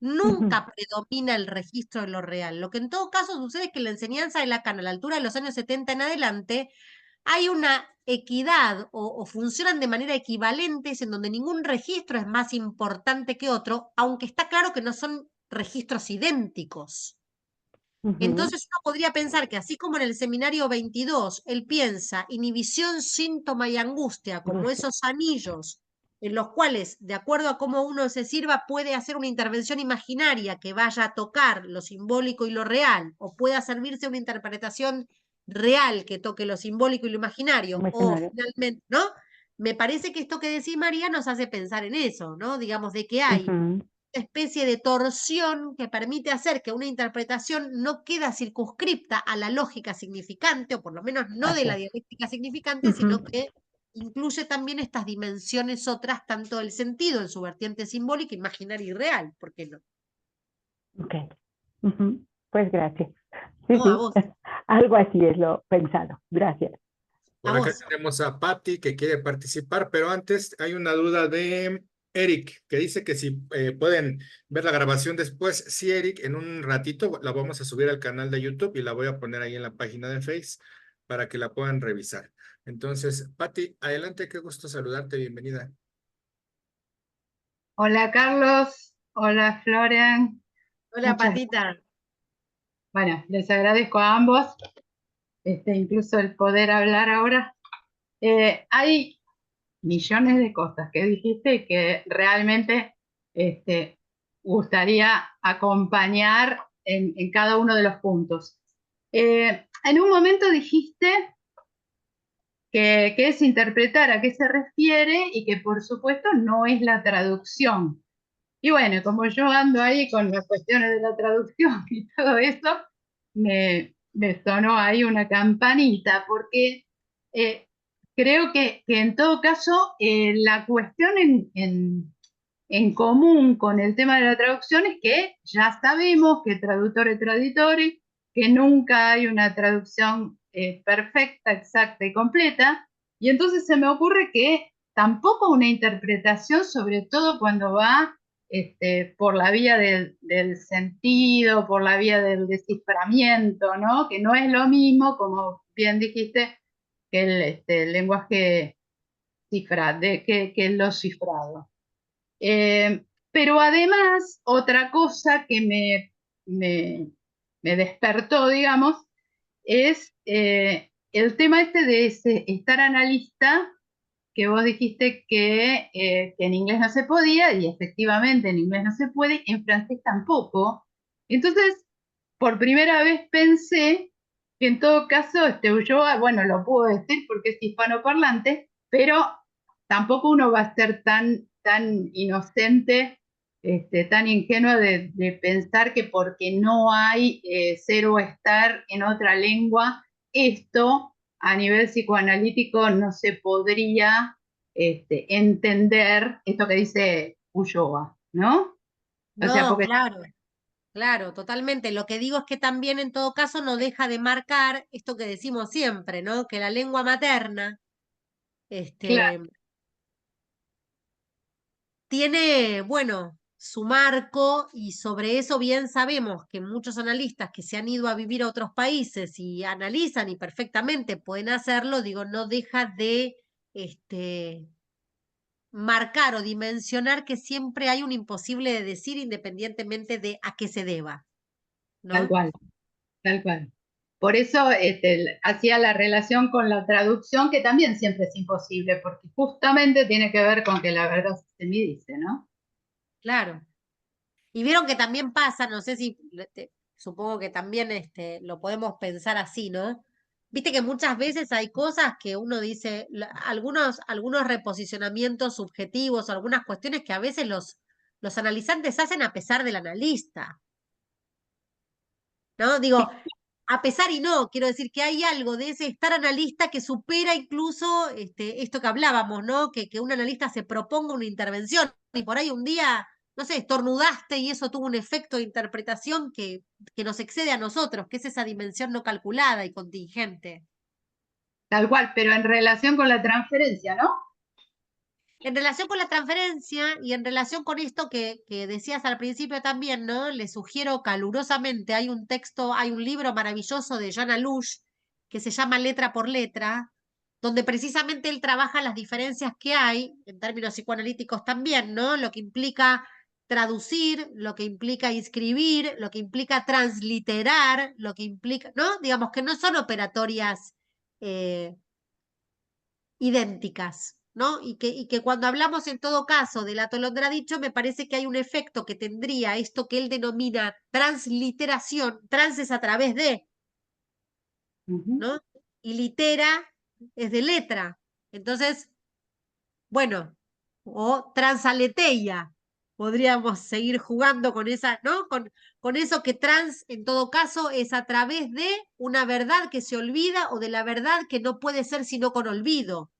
Ujú.
Nunca predomina el registro de lo real. Lo que en todo caso sucede es que en la enseñanza de Lacan a la altura de los años 70 en adelante hay una equidad o funcionan de manera equivalentes en donde ningún registro es más importante que otro, aunque está claro que no son registros idénticos.
Ujú.
Entonces uno podría pensar que así como en el seminario 22 él piensa inhibición, síntoma y angustia como
Angustia.
esos anillos en los cuales, de acuerdo a cómo uno se sirva, puede hacer una intervención imaginaria que vaya a tocar lo simbólico y lo real, o pueda servirse una interpretación real que toque lo simbólico y lo imaginario, o
Imaginario.
finalmente, ¿no? Me parece que esto que decís, María, nos hace pensar en eso, ¿no? Digamos, de que hay
Ujú.
especie de torsión que permite hacer que una interpretación no queda circunscripta a la lógica significante, o por lo menos no de
Así
la
es.
dialéctica significante, sino
Ujú.
que incluye también estas dimensiones otras, tanto del sentido en su vertiente simbólica, imaginaria y real, ¿por qué no?
Ok. Ujú. Pues gracias. Sí,
No,
sí. Algo así es lo pensado. Gracias.
a
Por acá
vos.
tenemos a Patti que quiere participar, pero antes hay una duda de Eric, que dice que si pueden ver la grabación después. Sí, Eric, en un ratito la vamos a subir al canal de YouTube y la voy a poner ahí en la página de Face para que la puedan revisar. Entonces, Patti, adelante, qué gusto saludarte, bienvenida.
Hola Carlos, hola Florian,
Hola,
muchas,
Patita.
bueno, les agradezco a ambos, incluso el poder hablar ahora. Hay millones de cosas que dijiste que realmente este, gustaría acompañar en cada uno de los puntos. En un momento dijiste que es interpretar a qué se refiere y que por supuesto no es la traducción. Y bueno, como yo ando ahí con las cuestiones de la traducción y todo eso, me sonó ahí una campanita, porque creo que en todo caso la cuestión en común con el tema de la traducción es que ya sabemos que traductore traditore, que nunca hay una traducción perfecta, exacta y completa, y entonces se me ocurre que tampoco una interpretación, sobre todo cuando va por la vía del sentido, por la vía del desciframiento, ¿no? Que no es lo mismo, como bien dijiste, que el lenguaje que lo cifrado. Pero además, otra cosa que me despertó, digamos, es el tema de estar analista, que vos dijiste que en inglés no se podía, y efectivamente en inglés no se puede, en francés tampoco. Entonces, por primera vez pensé que en todo caso, Ulloa, bueno, lo puedo decir porque es hispanoparlante, pero tampoco uno va a ser tan inocente, tan ingenuo de pensar que porque no hay ser o estar en otra lengua, esto a nivel psicoanalítico no se podría entender esto que dice Ulloa, ¿no? O sea,
No,
porque
claro. Claro, totalmente. Lo que digo es que también en todo caso no deja de marcar esto que decimos siempre, ¿no? Que la lengua materna,
claro,
este, tiene, bueno, su marco y sobre eso bien sabemos que muchos analistas que se han ido a vivir a otros países y analizan y perfectamente pueden hacerlo, digo, no deja de, este, marcar o dimensionar que siempre hay un imposible de decir independientemente de a qué se deba,
tal
¿no?
cual, tal cual. Por eso hacía la relación con la traducción, que también siempre es imposible, porque justamente tiene que ver con que la verdad se me dice, ¿no?
Claro. Y vieron que también pasa, no sé si, supongo que también lo podemos pensar así, ¿no? Viste que muchas veces hay cosas que uno dice, algunos reposicionamientos subjetivos, algunas cuestiones que a veces los analizantes hacen a pesar del analista, ¿no? Digo, a pesar y no, quiero decir que hay algo de ese estar analista que supera incluso esto que hablábamos, ¿no? Que un analista se proponga una intervención y por ahí un día, no sé, estornudaste y eso tuvo un efecto de interpretación que nos excede a nosotros, que es esa dimensión no calculada y contingente.
Tal cual, pero en relación con la transferencia, ¿no?
En relación con la transferencia y en relación con esto que decías al principio también, ¿no? Le sugiero calurosamente, hay un texto, hay un libro maravilloso de Jan Alush que se llama Letra por Letra, donde precisamente él trabaja las diferencias que hay, en términos psicoanalíticos también, ¿no? Lo que implica traducir, lo que implica inscribir, lo que implica transliterar, lo que implica, ¿no? Digamos que no son operatorias idénticas, ¿no? Y que cuando hablamos en todo caso del atolondradicho, me parece que hay un efecto que tendría esto que él denomina transliteración, trans es a través de, ¿no? Y litera es de letra. Entonces, bueno, o transaleteia. Podríamos seguir jugando con esa, ¿no? Con eso que trans, en todo caso, es a través de una verdad que se olvida o de la verdad que no puede ser sino con olvido,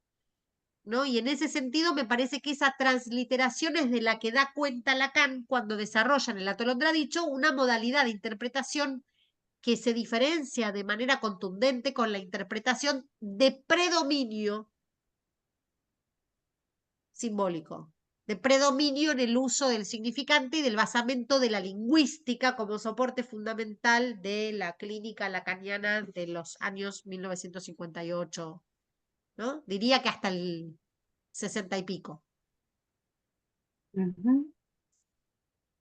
¿no? Y en ese sentido me parece que esa transliteración es de la que da cuenta Lacan cuando desarrolla en el atolondradicho una modalidad de interpretación que se diferencia de manera contundente con la interpretación de predominio simbólico, de predominio en el uso del significante y del basamento de la lingüística como soporte fundamental de la clínica lacaniana de los años 1958, ¿no? Diría que hasta el 60 y pico.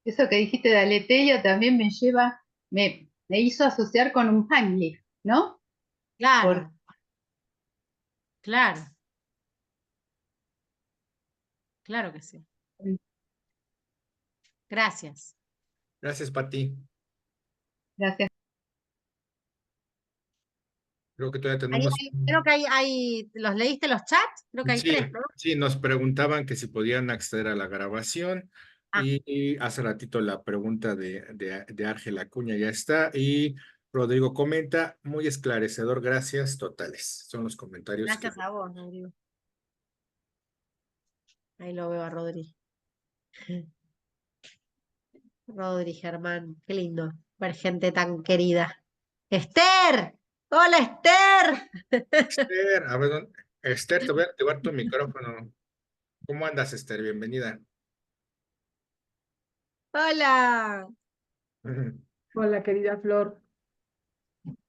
Eso que dijiste de aletheia también me lleva, me hizo asociar con un Heimlich, ¿no? Por,
Claro, claro, claro que sí. Gracias.
Gracias, Pati.
gracias.
Creo que todavía tenemos...
Creo que ¿los leíste los chats? Creo que hay
Sí,
3, ¿no?
sí, nos preguntaban que si podían acceder a la grabación
Ah,
y hace ratito la pregunta de Ángel Acuña ya está y Rodrigo comenta, muy esclarecedor, gracias totales. Son los comentarios que...
gracias a vos, Rodrigo. Ahí lo veo a Rodri. Rodri, Germán, qué lindo ver gente tan querida. ¡Esther! ¡Hola, Esther!
Esther, a ver, Esther, te voy a activar tu micrófono. ¿Cómo andas, Esther? Bienvenida.
¡Hola!
Hola, querida Flor.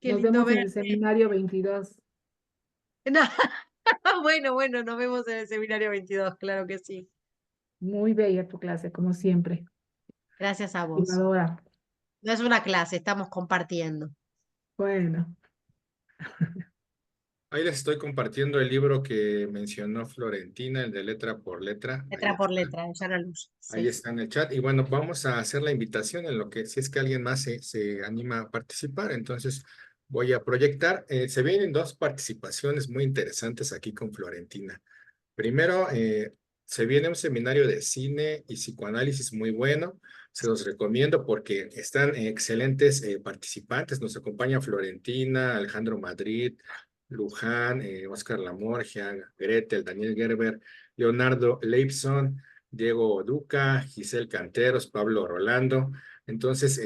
Qué
Nos
lindo
vemos en el
verte.
seminario 22.
No, bueno, bueno, nos vemos en el seminario 22, claro que sí.
Muy bella tu clase, como siempre.
Gracias a vos.
Motivadora.
No es una clase, estamos compartiendo.
Bueno,
Ahí les estoy compartiendo el libro que mencionó Florentina, el de letra por letra.
Letra por letra, ya la luz.
Ahí
Sí.
está en el chat. Y bueno, vamos a hacer la invitación en lo que si es que alguien más se anima a participar. Entonces voy a proyectar. Se vienen dos participaciones muy interesantes aquí con Florentina. Primero, se viene un seminario de cine y psicoanálisis muy bueno. Se los recomiendo porque están excelentes participantes. Nos acompaña Florentina, Alejandro Madrid, Luján, Oscar Lamorgia, Gretel, Daniel Gerber, Leonardo Leibson, Diego Duca, Giselle Canteros, Pablo Rolando. Entonces,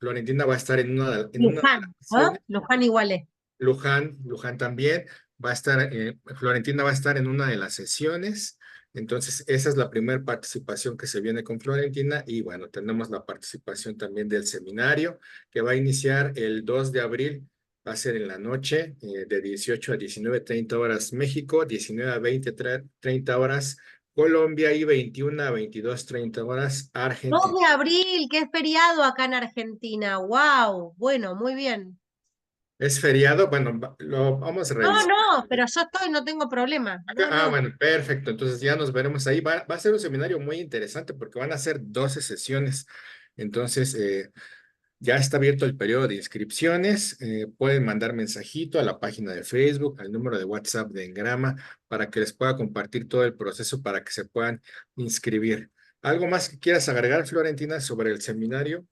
Florentina va a estar en una de las
Luján, ¿no?
sesiones.
Luján igual es.
Luján también va a estar, Florentina va a estar en una de las sesiones. Entonces, esa es la primera participación que se viene con Florentina y bueno, tenemos la participación también del seminario que va a iniciar el 2 de abril. Va a ser en la noche, de 18 a 19:30 horas México, 19 a 20:30 horas Colombia y 21 a 22:30 horas
2
Argentina.
de abril, que es feriado acá en Argentina. ¡Wow! Bueno, muy bien.
¿Es feriado? Bueno, lo vamos a
No,
revisar.
no, pero yo estoy, no tengo problema. No, no.
Bueno, perfecto. Entonces ya nos veremos ahí. Va a ser un seminario muy interesante porque van a ser 12 sesiones. Entonces, ya está abierto el periodo de inscripciones. Pueden mandar mensajito a la página de Facebook, al número de WhatsApp de Engrama, para que les pueda compartir todo el proceso para que se puedan inscribir. ¿Algo más que quieras agregar, Florentina, sobre el seminario?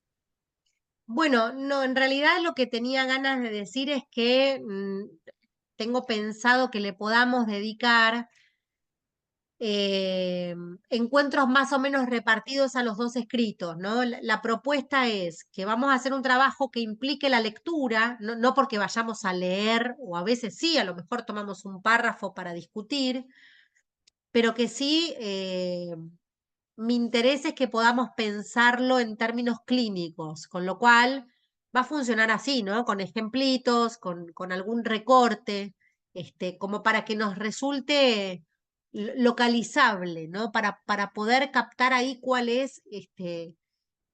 Bueno, no, en realidad lo que tenía ganas de decir es que tengo pensado que le podamos dedicar eh, encuentros más o menos repartidos a los dos escritos, ¿no? La propuesta es que vamos a hacer un trabajo que implique la lectura, no, no porque vayamos a leer, o a veces sí, a lo mejor tomamos un párrafo para discutir, pero que sí, mi interés es que podamos pensarlo en términos clínicos, con lo cual va a funcionar así, ¿no? Con ejemplitos, con algún recorte, como para que nos resulte localizable, ¿no? Para poder captar ahí cuál es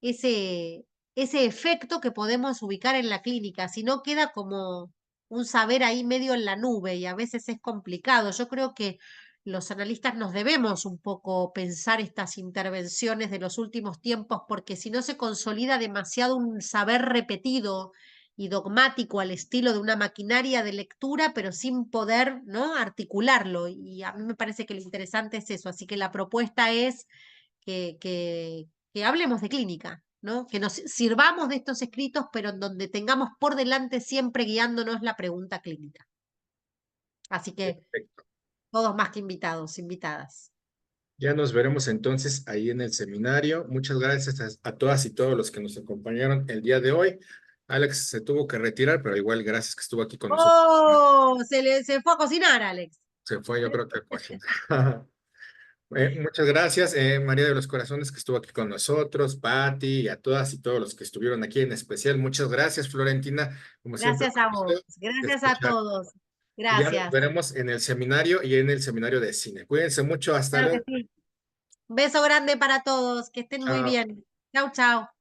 ese, ese efecto que podemos ubicar en la clínica, si no queda como un saber ahí medio en la nube y a veces es complicado. Yo creo que los analistas nos debemos un poco pensar estas intervenciones de los últimos tiempos, porque si no se consolida demasiado un saber repetido y dogmático al estilo de una maquinaria de lectura, pero sin poder, ¿no?, articularlo. Y a mí me parece que lo interesante es eso. Así que la propuesta es que hablemos de clínica, ¿no? Que nos sirvamos de estos escritos, pero en donde tengamos por delante siempre guiándonos la pregunta clínica. Así que
Perfecto.
todos más que invitados, invitadas.
Ya nos veremos entonces ahí en el seminario. Muchas gracias a todas y todos los que nos acompañaron el día de hoy. Alex se tuvo que retirar, pero igual gracias que estuvo aquí con nosotros.
¡Oh! Se fue a cocinar, Alex.
Se fue, yo creo que a cocinar. Muchas gracias, María de los Corazones, que estuvo aquí con nosotros, Patti, y a todas y todos los que estuvieron aquí en especial. Muchas gracias, Florentina. Como siempre,
Gracias
un
a
gusto
vos. Gracias a
escuchar.
todos.
Y ya nos
Gracias.
veremos en el seminario y en el seminario de cine. Cuídense mucho, hasta
Claro que
luego.
sí. Beso grande para todos. Que estén muy
Chao.
bien. Chau, chau.